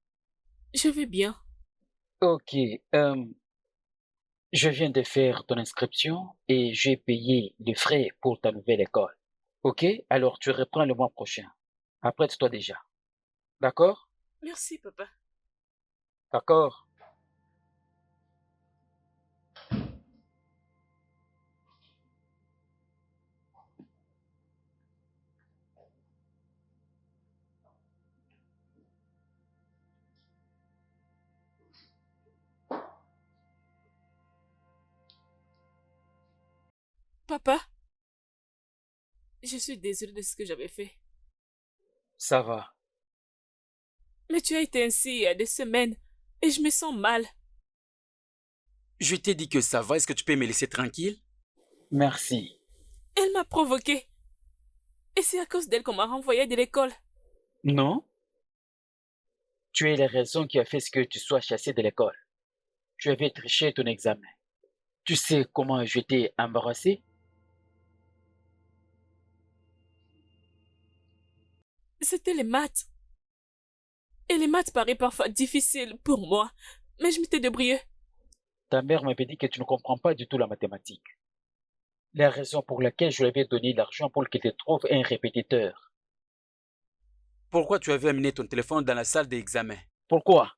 Je vais bien. Ok, je viens de faire ton inscription et j'ai payé les frais pour ta nouvelle école. Ok, alors tu reprends le mois prochain. Apprête-toi déjà. D'accord? Merci, papa. D'accord? Papa, je suis désolée de ce que j'avais fait. Ça va. Mais tu as été ainsi il y a des semaines et je me sens mal. Je t'ai dit que ça va, est-ce que tu peux me laisser tranquille? Merci. Elle m'a provoqué. Et c'est à cause d'elle qu'on m'a renvoyé de l'école. Non? Tu es la raison qui a fait ce que tu sois chassé de l'école. Tu avais triché ton examen. Tu sais comment je t'ai embarrassé? C'était les maths. Et les maths paraissent parfois difficiles pour moi. Mais je m'étais débrouillée. Ta mère m'avait dit que tu ne comprends pas du tout la mathématique. La raison pour laquelle je lui avais donné l'argent pour qu'il te trouve un répétiteur. Pourquoi tu avais amené ton téléphone dans la salle d'examen? Pourquoi?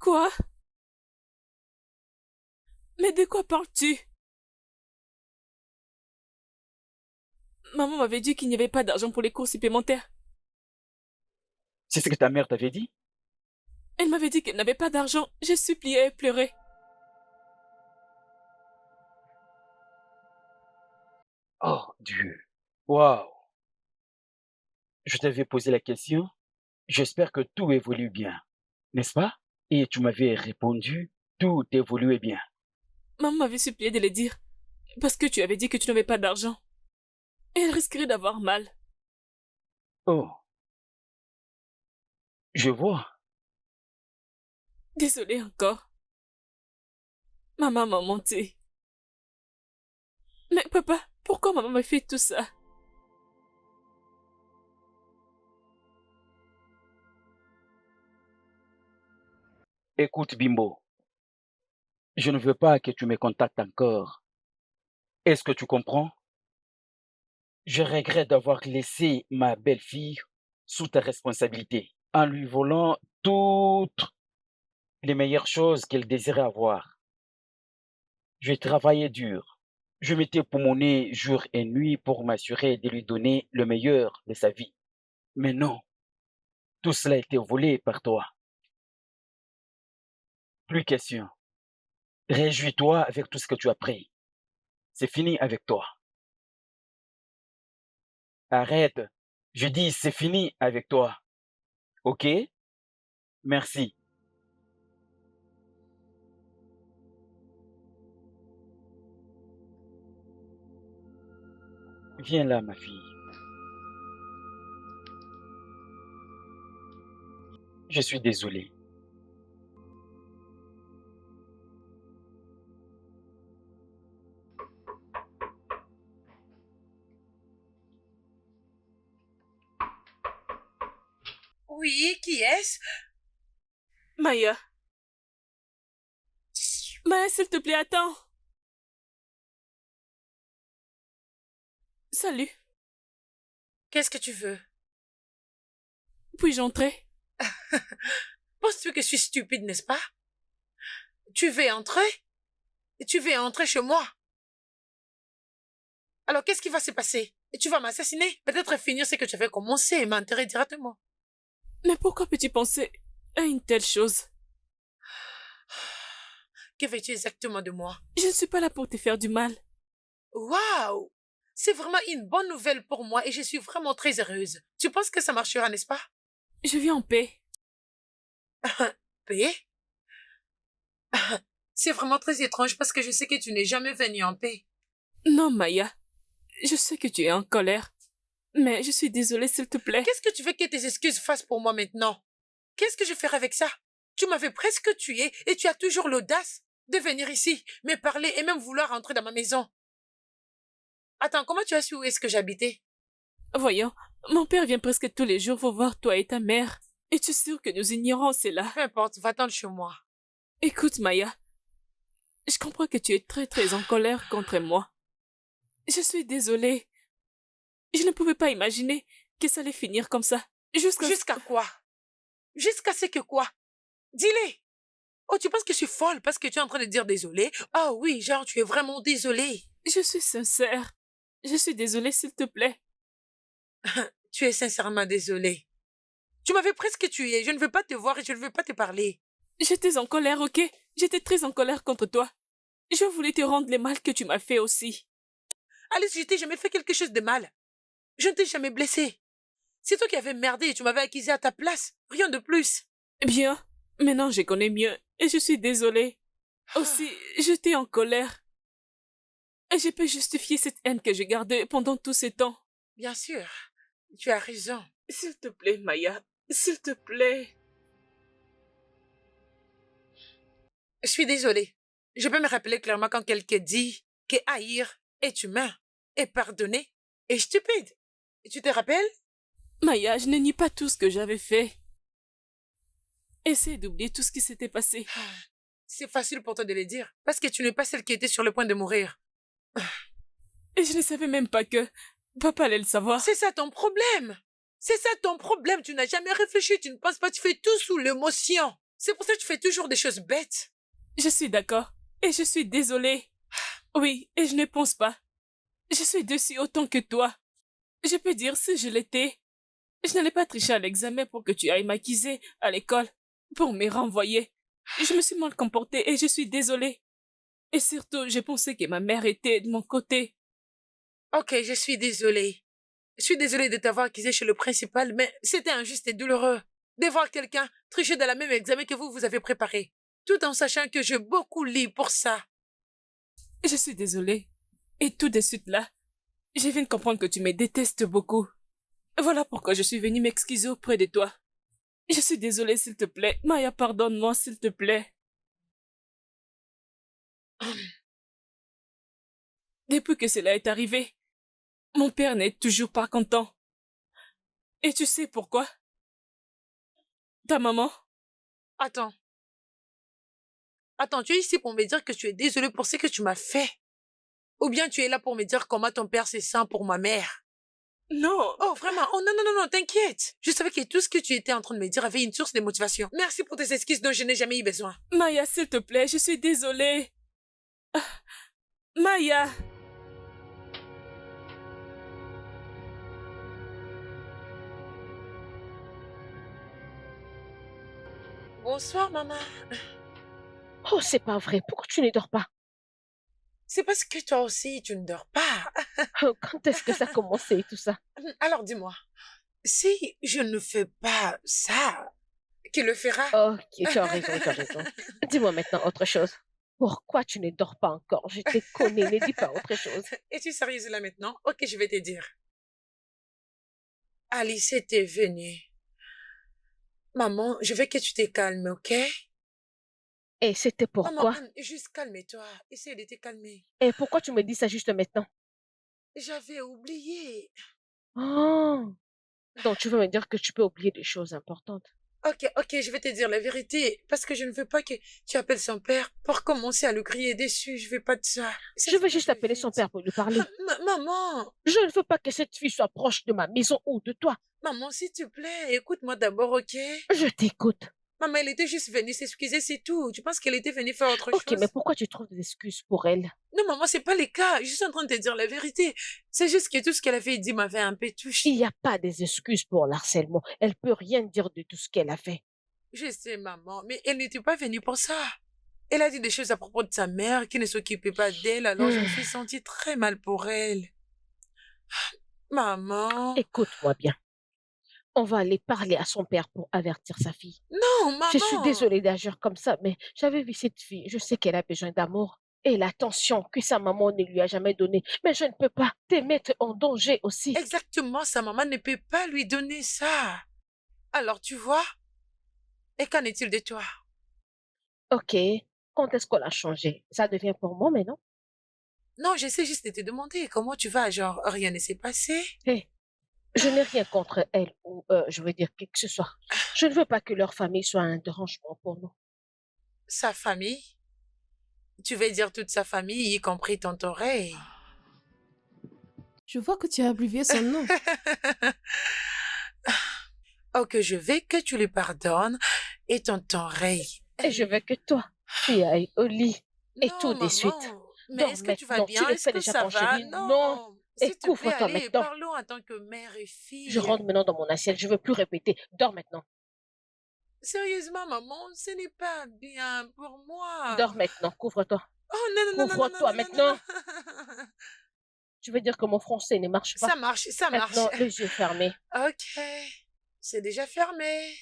Quoi? Mais de quoi parles-tu? Maman m'avait dit qu'il n'y avait pas d'argent pour les cours supplémentaires. C'est ce que ta mère t'avait dit? Elle m'avait dit qu'elle n'avait pas d'argent. J'ai supplié et pleuré. Oh Dieu. Waouh. Je t'avais posé la question. J'espère que tout évolue bien. N'est-ce pas? Et tu m'avais répondu, tout évoluait bien. Maman m'avait supplié de le dire. Parce que tu avais dit que tu n'avais pas d'argent. Et elle risquerait d'avoir mal. Oh. Je vois. Désolée encore. Maman m'a menti. Mais papa, pourquoi maman m'a fait tout ça? Écoute, Bimbo. Je ne veux pas que tu me contactes encore. Est-ce que tu comprends? Je regrette d'avoir laissé ma belle-fille sous ta responsabilité, en lui volant toutes les meilleures choses qu'elle désirait avoir. Je travaillais dur. Je m'étais pomponné jour et nuit pour m'assurer de lui donner le meilleur de sa vie. Mais non, tout cela a été volé par toi. Plus question. Réjouis-toi avec tout ce que tu as pris. C'est fini avec toi. Arrête. Je dis c'est fini avec toi. Ok? Merci. Viens là, ma fille. Je suis désolé. Oui, qui est-ce? Maya. Maya, s'il te plaît, attends. Salut. Qu'est-ce que tu veux? Puis-je entrer? Penses-tu que je suis stupide, n'est-ce pas? Tu veux entrer? Tu veux entrer chez moi? Alors, qu'est-ce qui va se passer? Et tu vas m'assassiner? Peut-être finir ce que tu avais commencé et m'enterrer directement. Mais pourquoi peux-tu penser à une telle chose? Que veux-tu exactement de moi? Je ne suis pas là pour te faire du mal. Waouh! C'est vraiment une bonne nouvelle pour moi et je suis vraiment très heureuse. Tu penses que ça marchera, n'est-ce pas? Je viens en paix. paix? C'est vraiment très étrange parce que je sais que tu n'es jamais venu en paix. Non, Maya. Je sais que tu es en colère. Mais je suis désolée, s'il te plaît. Qu'est-ce que tu veux que tes excuses fassent pour moi maintenant? Qu'est-ce que je ferai avec ça? Tu m'avais presque tué et tu as toujours l'audace de venir ici, me parler et même vouloir entrer dans ma maison. Attends, comment tu as su où est-ce que j'habitais? Voyons, mon père vient presque tous les jours pour voir toi et ta mère. Es-tu sûre que nous ignorons cela? Peu importe, va-t'en chez moi. Écoute, Maya. Je comprends que tu es très en colère contre moi. Je suis désolée. Je ne pouvais pas imaginer que ça allait finir comme ça. Jusqu'à quoi? Jusqu'à ce que quoi? Dis-le! Oh, tu penses que je suis folle parce que tu es en train de dire désolé? Ah oui, genre, tu es vraiment désolée. Je suis sincère. Je suis désolée, s'il te plaît. Tu es sincèrement désolée. Tu m'avais presque tué. Je ne veux pas te voir et je ne veux pas te parler. J'étais en colère, ok? J'étais très en colère contre toi. Je voulais te rendre le mal que tu m'as fait aussi. Alice, je t'ai jamais fait quelque chose de mal. Je ne t'ai jamais blessé. C'est toi qui avais merdé et tu m'avais accusé à ta place. Rien de plus. Bien, maintenant je connais mieux et je suis désolée. Aussi, j'étais en colère. Et je peux justifier cette haine que j'ai gardée pendant tous ces temps. Bien sûr, tu as raison. S'il te plaît, Maya, s'il te plaît. Je suis désolée. Je peux me rappeler clairement quand quelqu'un dit que haïr est humain et pardonner est stupide. Tu te rappelles? Maya, je ne nie pas tout ce que j'avais fait. Essaie d'oublier tout ce qui s'était passé. C'est facile pour toi de le dire, parce que tu n'es pas celle qui était sur le point de mourir. Et je ne savais même pas que papa allait le savoir. C'est ça ton problème. C'est ça ton problème. Tu n'as jamais réfléchi, tu ne penses pas, tu fais tout sous l'émotion. C'est pour ça que tu fais toujours des choses bêtes. Je suis d'accord. Et je suis désolée. Oui, et je ne pense pas. Je suis dessus autant que toi. Je peux dire si je l'étais. Je n'allais pas tricher à l'examen pour que tu ailles m'accuser à l'école, pour me renvoyer. Je me suis mal comportée et je suis désolée. Et surtout, j'ai pensé que ma mère était de mon côté. Ok, je suis désolée. Je suis désolée de t'avoir accusé chez le principal, mais c'était injuste et douloureux de voir quelqu'un tricher dans la même examen que vous avez préparé, tout en sachant que j'ai beaucoup lu pour ça. Je suis désolée. Et tout de suite là, je viens de comprendre que tu me détestes beaucoup. Voilà pourquoi je suis venue m'excuser auprès de toi. Je suis désolée, s'il te plaît. Maya, pardonne-moi, s'il te plaît. Depuis que cela est arrivé, mon père n'est toujours pas content. Et tu sais pourquoi? Ta maman? Attends. Attends, tu es ici pour me dire que tu es désolée pour ce que tu m'as fait? Ou bien tu es là pour me dire comment ton père se sent pour ma mère? Non. Oh, vraiment? Oh, non, t'inquiète. Je savais que tout ce que tu étais en train de me dire avait une source de motivation. Merci pour tes excuses dont je n'ai jamais eu besoin. Maya, s'il te plaît, je suis désolée. Maya! Bonsoir, maman. Oh, c'est pas vrai. Pourquoi tu ne dors pas? C'est parce que toi aussi, tu ne dors pas. Oh, quand est-ce que ça a commencé tout ça? Alors dis-moi, si je ne fais pas ça, qui le fera? Ok, tu as raison, tu as raison. Dis-moi maintenant autre chose. Pourquoi tu ne dors pas encore? Je te connais, ne dis pas autre chose. Es-tu sérieuse là maintenant? Ok, je vais te dire. Alice était venue. Maman, je veux que tu te calmes, ok? Et c'était pourquoi? Maman, juste calme-toi. Essaye de te calmer. Et pourquoi tu me dis ça juste maintenant? J'avais oublié. Oh, donc tu veux me dire que tu peux oublier des choses importantes? Ok, je vais te dire la vérité. Parce que je ne veux pas que tu appelles son père pour commencer à le crier dessus. Je veux pas de ça. Je veux juste appeler son père pour lui parler. Maman! Je ne veux pas que cette fille soit proche de ma maison ou de toi. Maman, s'il te plaît, écoute-moi d'abord, ok? Je t'écoute. Maman, elle était juste venue s'excuser, c'est tout. Tu penses qu'elle était venue faire autre Ok, chose? mais pourquoi tu trouves des excuses pour elle? Non, maman, c'est pas le cas. Je suis en train de te dire la vérité. C'est juste que tout ce qu'elle avait dit m'avait un peu touchée. Il n'y a pas des excuses pour l'harcèlement. Elle peut rien dire de tout ce qu'elle a fait. Je sais, maman, mais elle n'était pas venue pour ça. Elle a dit des choses à propos de sa mère qui ne s'occupait pas d'elle, alors je me suis sentie très mal pour elle. Maman. Écoute-moi bien. On va aller parler à son père pour avertir sa fille. Non, Je suis maman. désolée d'agir comme ça, mais j'avais vu cette fille. Je sais qu'elle a besoin d'amour et l'attention que sa maman ne lui a jamais donnée. Mais je ne peux pas te mettre en danger aussi. Exactement, sa maman ne peut pas lui donner ça. Alors, tu vois? Et qu'en est-il de toi? Ok, quand est-ce qu'on a changé? Ça devient pour moi maintenant? Non, j'essaie juste de te demander comment tu vas, genre, rien ne s'est passé? Hé, je n'ai rien contre elle ou, je veux dire, qui que ce soit. Je ne veux pas que leur famille soit un dérangement pour nous. Sa famille? Tu veux dire toute sa famille, y compris ton oreille? Je vois que tu as abbrévié son nom. Oh, que je veux que tu lui pardonnes et ton oreille. Et je veux que toi, tu ailles au lit et tout de Non, suite. maman. Mais Dors est-ce que tu vas maintenant. Tu bien? le Est-ce fais que déjà, ça mon va? chéri. Non. Non. Et S'il te plaît, couvre-toi allez, maintenant. parlons en tant que mère et Je fille. rentre maintenant dans mon assiette. Je veux plus répéter. Dors maintenant. Sérieusement, maman, ce n'est pas bien pour moi. Dors maintenant. Couvre-toi. Oh, non, non, non, non, non, Couvre-toi non, non, non, maintenant. non. Tu veux dire que mon français ne marche Ça pas? marche, ça marche. Maintenant, les yeux fermés. Ok, c'est déjà fermé.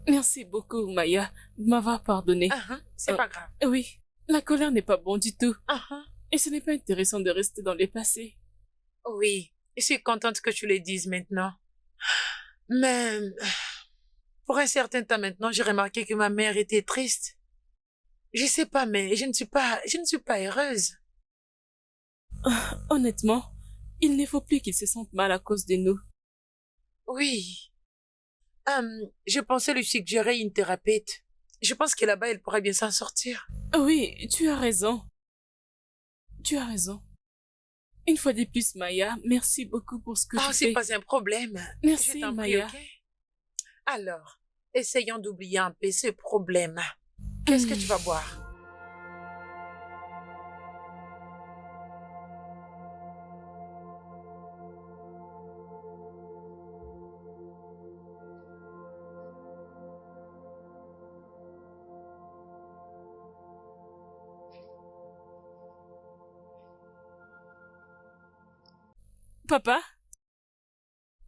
Merci beaucoup, Maya, de m'avoir pardonné. C'est Euh, pas grave. Oui, la colère n'est pas bon du tout. Uh-huh. Et ce n'est pas intéressant de rester dans le passé. Oui, je suis contente que tu le dises maintenant. Mais pour un certain temps maintenant, j'ai remarqué que ma mère était triste. Je sais pas, mais je ne suis pas heureuse. Honnêtement, il ne faut plus qu'il se sente mal à cause de nous. Oui. Je pensais lui suggérer une thérapeute. Je pense que là-bas, elle pourrait bien s'en sortir. Oui, tu as raison. Tu as raison. Une fois de plus, Maya, merci beaucoup pour ce que Oh, tu c'est fais. pas un problème. Merci, Je t'en prie, Maya. ok? Alors, essayons d'oublier un peu ce problème. Qu'est-ce que tu vas boire? Papa,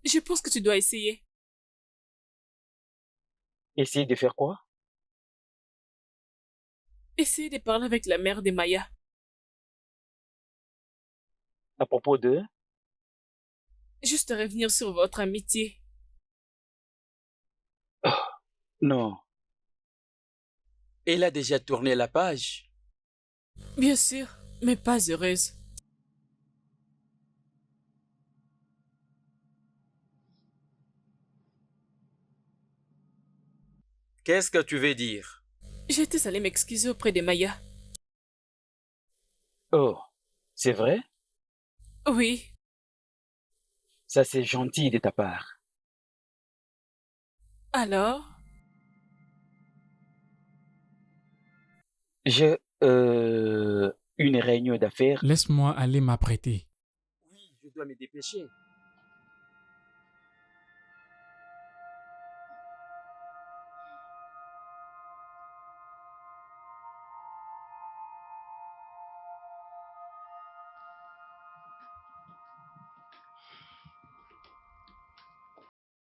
je pense que tu dois essayer. Essayer de faire quoi? Essayer de parler avec la mère de Maya. À propos de... Juste revenir sur votre amitié. Non. Elle a déjà tourné la page. Bien sûr, mais pas heureuse. Qu'est-ce que tu veux dire? J'étais allée m'excuser auprès de Maya. Oh, c'est vrai? Oui, Ça, c'est gentil de ta part. alors? J'ai une réunion d'affaires. Laisse-moi aller m'apprêter. Oui, je dois me dépêcher.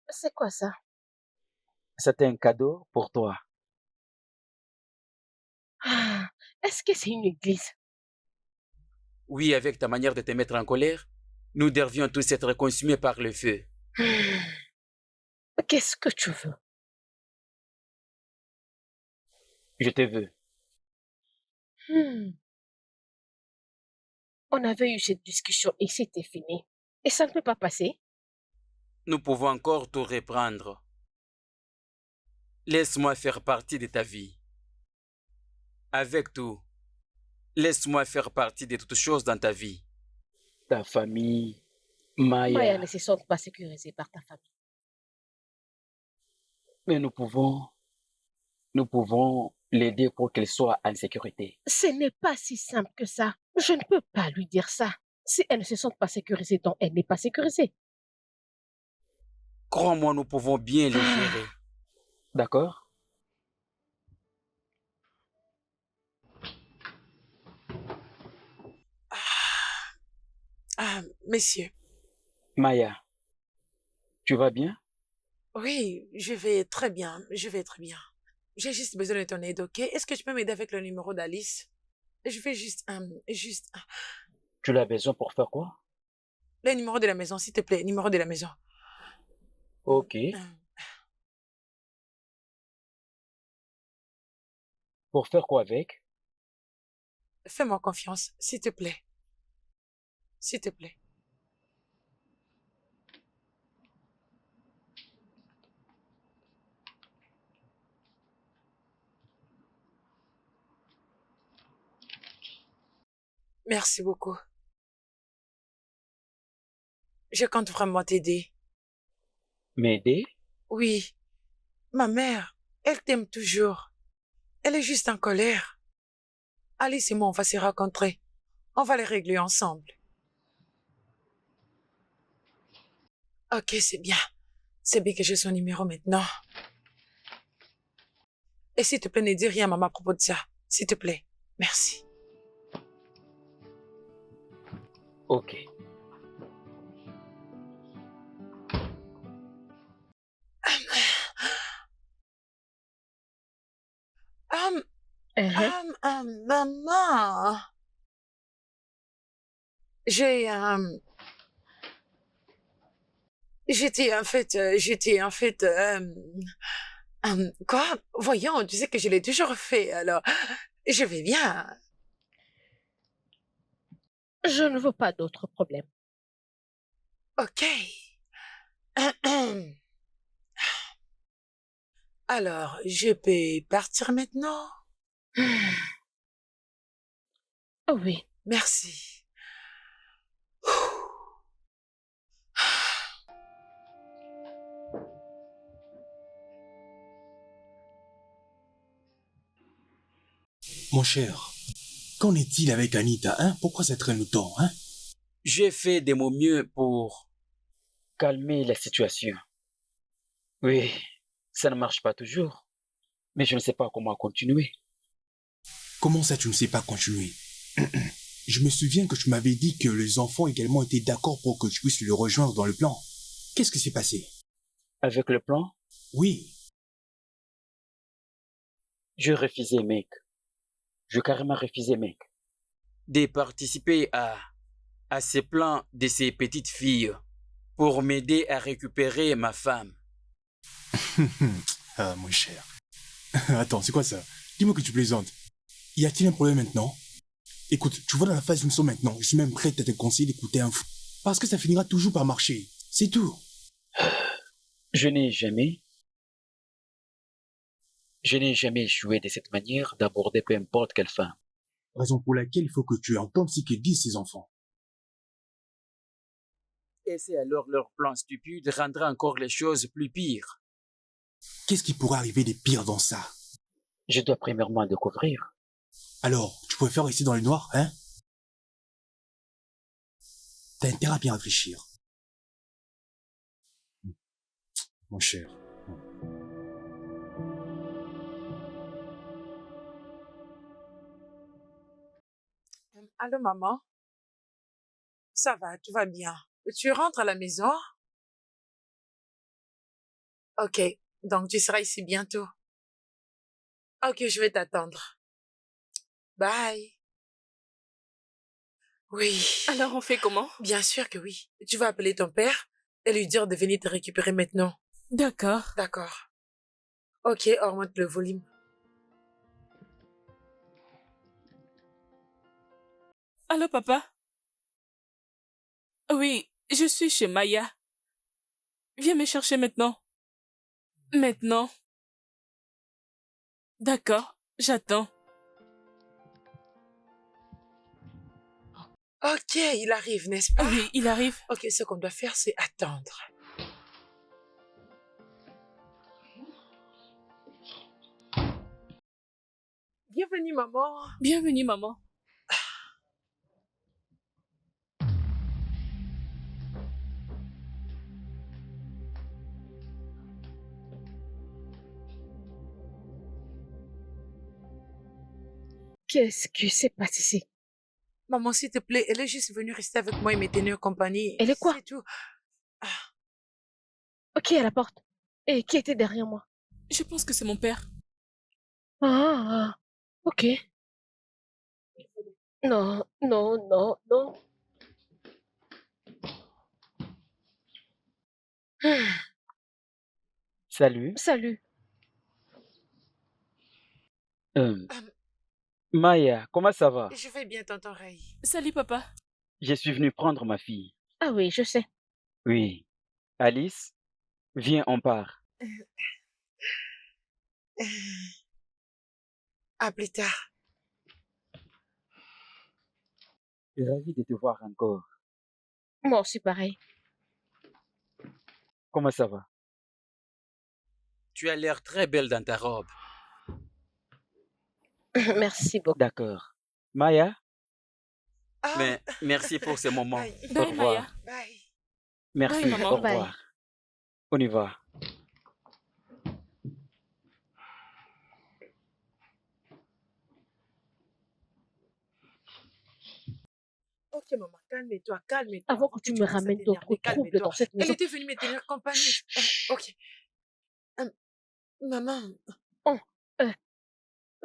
C'est quoi ça? C'était un cadeau pour toi. Ah, est-ce que c'est une église? Oui, avec ta manière de te mettre en colère, nous devions tous être consumés par le feu. Qu'est-ce que tu veux? Je te veux. Hmm. On avait eu cette discussion et c'était fini. Et ça ne peut pas passer? Nous pouvons encore tout reprendre. Laisse-moi faire partie de ta vie. Avec tout, laisse-moi faire partie de toutes choses dans ta vie. Ta famille, Maya Maya. ne se sent pas sécurisée par ta famille. Mais nous pouvons l'aider pour qu'elle soit en sécurité. Ce n'est pas si simple que ça. Je ne peux pas lui dire ça. Si elle ne se sent pas sécurisée, donc elle n'est pas sécurisée. Crois-moi, nous pouvons bien le gérer. D'accord? messieurs. Maya, tu vas bien? Oui, je vais très bien, je vais très bien. J'ai juste besoin de ton aide, ok? Est-ce que tu peux m'aider avec le numéro d'Alice? Je vais juste, Tu l'as besoin pour faire quoi? le numéro de la maison, s'il te plaît, numéro de la maison. Ok. Pour faire quoi avec? Fais-moi confiance, s'il te plaît. S'il te plaît. Merci beaucoup. Je compte vraiment t'aider. M'aider? Oui, ma mère, elle t'aime toujours. Elle est juste en colère. Alice et moi, on va se rencontrer. On va les régler ensemble. Ok, c'est bien. C'est bien que j'ai son numéro maintenant. Et s'il te plaît, ne dis rien à maman à propos de ça. S'il te plaît. Merci. Ok. Hum, Mhm. maman. J'ai, quoi? Voyons, tu sais que je l'ai toujours fait, alors je vais bien. Je ne veux pas d'autres problèmes. Ok. Alors, je peux partir maintenant? Oui. Merci. Mon cher, qu'en est-il avec Anita, hein? Pourquoi ça traîne autant, hein? J'ai fait de mon mieux pour... Calmer la situation. Oui, ça ne marche pas toujours. Mais je ne sais pas comment continuer. Comment ça, tu ne sais pas continuer? Je me souviens que tu m'avais dit que les enfants également étaient d'accord pour que tu puisses le rejoindre dans le plan. Qu'est-ce qui s'est passé? Avec le plan, Oui, je refusais, mec. Je carrément refusais, mec. de participer à ces plans de ces petites filles pour m'aider à récupérer ma femme. ah, mon cher. Attends, c'est quoi ça? Dis-moi que tu plaisantes. Y a-t-il un problème maintenant? Écoute, tu vois dans la phase où nous sommes maintenant, je suis même prête à te conseiller d'écouter un fou. Parce que ça finira toujours par marcher. C'est tout. Je n'ai jamais joué de cette manière d'aborder peu importe quelle femme. Raison pour laquelle il faut que tu entendes ce que disent ces enfants. Et c'est alors leur plan stupide rendra encore les choses plus pires. Qu'est-ce qui pourrait arriver de pire dans ça? Je dois premièrement découvrir. Alors, tu préfères rester dans le noir, hein? T'as intérêt à bien réfléchir. Mon cher. Allô, maman? Ça va, tout va bien. Tu rentres à la maison? Ok, donc tu seras ici bientôt. Ok, je vais t'attendre. Bye. Oui, Alors on fait comment? bien sûr que oui. Tu vas appeler ton père et lui dire de venir te récupérer maintenant. D'accord. D'accord. Ok, augmente le volume. Allô, papa? Oui, je suis chez Maya. Viens me chercher maintenant. Maintenant. D'accord, j'attends. Ok, il arrive, n'est-ce pas? Oui, il arrive. Ok, ce qu'on doit faire, c'est attendre. Bienvenue, maman. Bienvenue, maman. Qu'est-ce qui s'est passé? Maman, s'il te plaît, elle est juste venue rester avec moi et me tenir compagnie. Elle est quoi? C'est tout. Qui est à la porte? Et qui était derrière moi? Je pense que c'est mon père. Ah, ok. Non, non, non, non. Salut. Salut. Euh, Ah, Maya, comment ça va? je vais bien, tonton Ray. Salut, papa. Je suis venu prendre ma fille. Ah oui, je sais. Oui. Alice, viens, on part. À plus tard. Je suis ravi de te voir encore. Moi aussi, pareil. Comment ça va? Tu as l'air très belle dans ta robe. Merci beaucoup. D'accord. Maya, Ah, Mais merci pour ce moment. bye. au Bye, revoir. Maya. Bye. Merci, Bye, maman. au Bye. revoir. On y va. Ok, maman, calme-toi, calme-toi. Avant que Ok, tu me commences à ramènes d'autres t'énerver, troubles calme-toi. dans cette Elle maison. était venue me tenir compagnie. Ok. Maman, On, euh,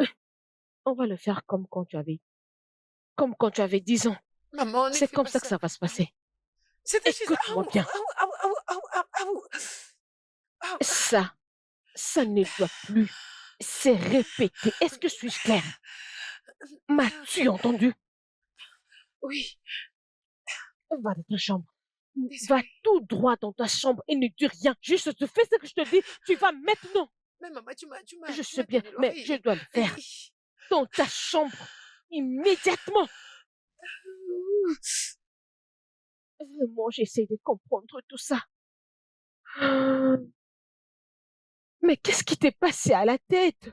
euh, on va le faire comme quand tu avais 10 ans. maman, ne C'est fais comme pas ça que ça. ça va se passer. C'était juste... Écoute-moi bien. Ça ne doit plus se répéter. Est-ce que suis-je claire? M'as-tu entendu? Oui, Va dans ta chambre. Va désolée. tout droit dans ta chambre et ne dis rien. Juste te fais ce que je te dis. Tu vas maintenant. Mais maman, tu m'as Je tu sais m'as bien, tenu mais je l'oreille. dois le faire. Dans ta chambre. Immédiatement. Vraiment, j'essaie de comprendre tout ça. Mais qu'est-ce qui t'est passé à la tête?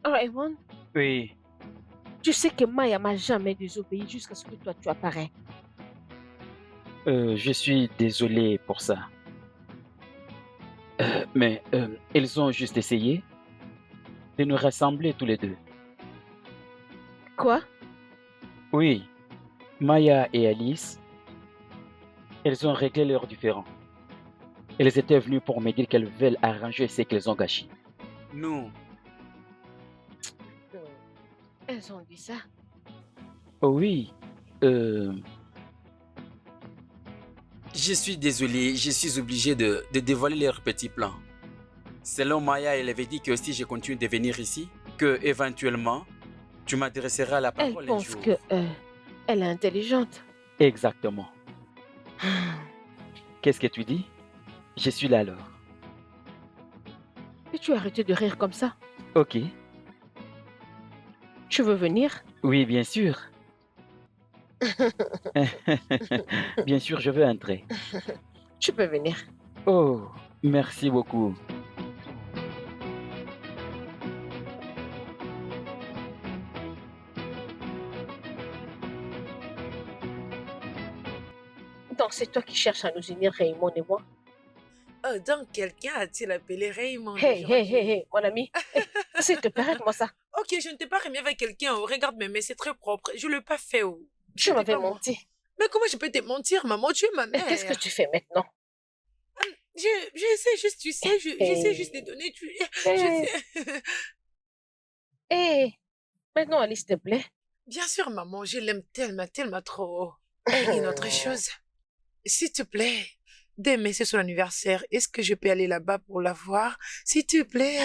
Raymond, Oui, tu sais que Maya m'a jamais désobéi jusqu'à ce que toi tu apparais. je suis désolé pour ça. Mais ils ont juste essayé de nous rassembler tous les deux. Quoi? Oui, Maya et Alice, elles ont réglé leurs différends. Elles étaient venues pour me dire qu'elles veulent arranger ce qu'elles ont gâché. Nous, Elles ont dit ça. Oh oui, euh, je suis désolé, je suis obligé de dévoiler leurs petits plans. Selon Maya, elle avait dit que si je continue de venir ici, que éventuellement, tu m'adresseras la Elle parole un pense jour. que elle est intelligente. exactement. Qu'est-ce que tu dis? Je suis là alors. Et tu as arrêté de rire comme ça. Ok, Tu veux venir? oui, bien sûr. Bien sûr, je veux entrer. Tu peux venir. Oh, merci beaucoup. Donc c'est toi qui cherches à nous unir, Raymond et moi. Oh, donc quelqu'un a-t-il appelé Raymond Hey, hey, aujourd'hui? hey, hey, mon ami. Hey, s'il te plaît, arrête-moi ça. Ok, je ne t'ai pas remis avec quelqu'un. Oh, regarde mes mains, c'est très propre. Je ne l'ai pas fait. Oh. Tu C'était m'avais pas moi. menti. Mais comment je peux te mentir, maman? Tu es ma Et qu'est-ce que mère. tu fais maintenant? J'essaie juste, tu sais, j'essaie juste de donner. Je Hey, sais. hey. Maintenant, Alice, s'il te plaît. Bien sûr, maman, je l'aime tellement, tellement trop. Et une autre chose, s'il te plaît, demain c'est son anniversaire. Est-ce que je peux aller là-bas pour la voir? S'il te plaît.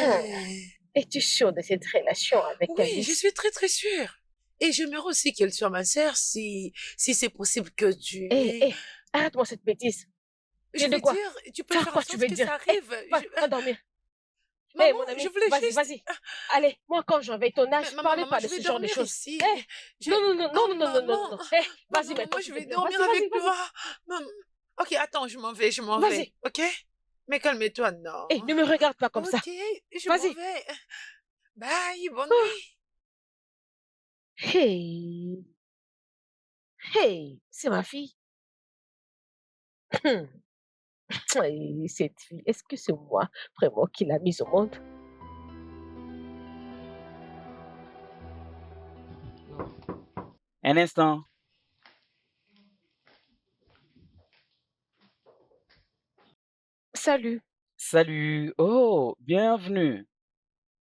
Es-tu sûre de cette relation avec Oui, je Alice? suis très très sûre. Et j'aimerais aussi qu'elle soit ma sœur si c'est possible que tu... Hé, hé, arrête-moi cette bêtise. Je de veux quoi? dire, tu peux Faire faire en quoi tu sorte veux que dire? ça Hé, arrive. va dormir. Hé, Maman, mon ami, je voulais vas-y, juste... vas-y. Allez, moi, quand j'avais ton âge, Maman, parlez maman, pas je de vais ce genre de dormir choses. ici. Hé, Je- non, non, non, Oh, non, non, non, non, non, maman. non. Hé, vas-y Maman, maintenant, moi, je s'il te vais plaît. dormir Vas-y, avec vas-y, vas-y. toi. Maman. Ok, attends, je m'en vais, je m'en Vas-y. vais. Ok? Mais calme-toi, non. Hé, ne me regarde pas comme ça. Ok, je m'en Vas-y. vais. Bye, bonne Oh. nuit. Hey, hey, c'est ma fille. Et cette fille, est-ce que c'est moi vraiment qui l'a mise au monde? Un instant. Salut. Salut. Oh, bienvenue.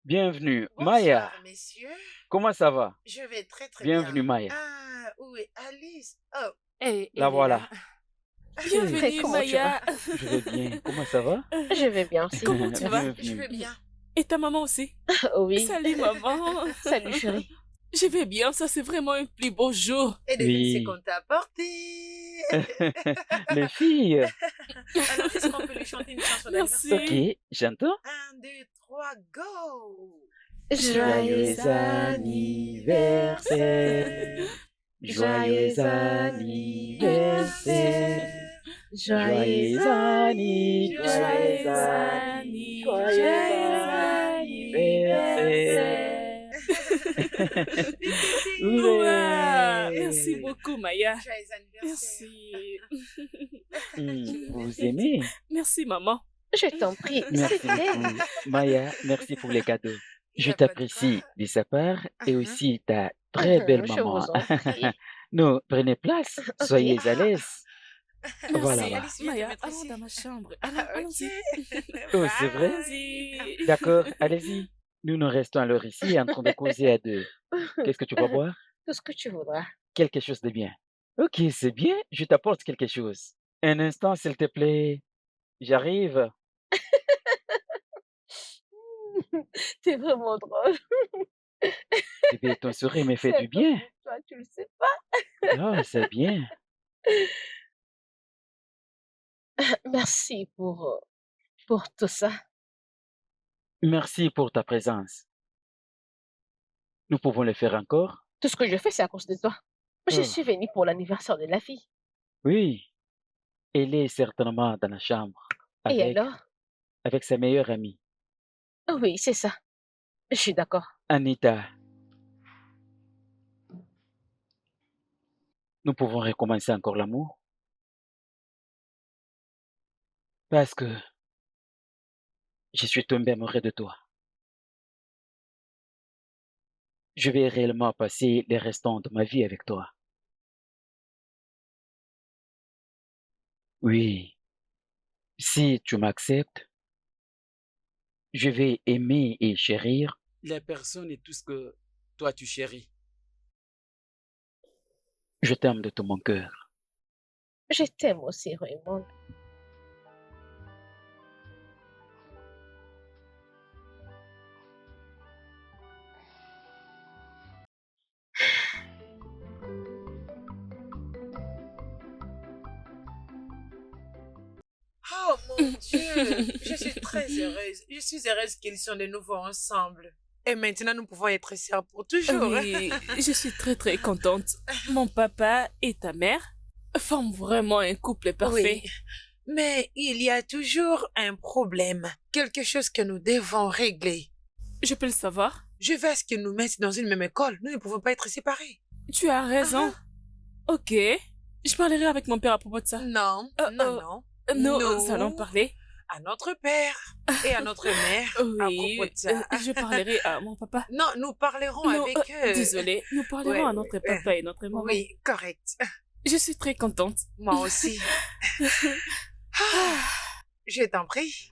Bienvenue. Maya, Bonsoir, messieurs. comment ça va? Je vais très très Bienvenue, bien. Maya. Ah, où est Alice? Oh, Et La elle est voilà. là. Hey, Bienvenue, comment tu vas? Maya. Je vais bien. Comment ça va? Je vais bien aussi. Comment tu vas? je Bienvenue. vais bien. Et ta maman aussi? Oui. Salut, maman. Salut, chérie. Je vais bien, ça c'est vraiment un plus beau jour. Et devine ce Oui. qu'on t'a apporté. Les filles. Alors, est-ce qu'on peut lui chanter une chanson Merci. d'anniversaire? Ok, j'entends. 1, 2, 3, go! Joyeux anniversaire. Joyeux anniversaire. Joyeux anniversaire. Ouah, Ouais. merci beaucoup, Maya. Joyeux anniversaire. Merci. Vous aimez? Merci, maman. Je t'en prie, Merci c'est elle. beaucoup. Maya, merci pour les cadeaux. Il y Je a pas de t'apprécie quoi. de sa part et aussi ta très belle Je maman. vous en prie. Non, prenez place, soyez à l'aise. Merci. Voilà. Alice, viens te Maya, mettre allons ici. dans ma chambre. Ah, Allons-y. Oh, c'est vrai? Vas-y. D'accord, allez-y. Nous restons alors ici en train de causer à deux. Qu'est-ce que tu vas boire? Tout ce que tu voudras. Quelque chose de bien. Ok, c'est bien, je t'apporte quelque chose. Un instant, s'il te plaît. J'arrive. T'es vraiment drôle. Bébé, ton sourire me fait C'est à du cause bien. de toi, tu le sais pas. Oh, c'est bien. Merci pour tout ça. Merci pour ta présence. Nous pouvons le faire encore? Tout ce que je fais, c'est à cause de toi. Je Oh, suis venue pour l'anniversaire de la fille. oui, elle est certainement dans la chambre Et avec, alors? avec sa meilleure amie, Oui, c'est ça. Je suis d'accord. Anita. Nous pouvons recommencer encore l'amour parce que je suis tombé amoureux de toi. Je vais réellement passer les restants de ma vie avec toi. Oui, si tu m'acceptes, je vais aimer et chérir. La personne et tout ce que toi tu chéris. Je t'aime de tout mon cœur. Je t'aime aussi, Raymond. Oh mon Dieu, je suis très heureuse. Je suis heureuse qu'ils sont de nouveau ensemble. Et maintenant, nous pouvons être sœurs pour toujours. Oui, je suis très très contente. Mon papa et ta mère forment vraiment un couple parfait. Oui, mais il y a toujours un problème. Quelque chose que nous devons régler. Je peux le savoir? Je veux à ce qu'ils nous mettent dans une même école. Nous ne pouvons pas être séparés. Tu as raison. Ok. Je parlerai avec mon père à propos de ça. Non, Oh, non, oh. non. Nous Non. allons parler. À notre père et à notre mère à Oui, propos de ça. je parlerai à mon papa. Non, nous parlerons Non, avec eux. désolé, nous parlerons Ouais, à notre papa et notre maman. Oui, correct. Je suis très contente. Moi aussi. Ah, je t'en prie.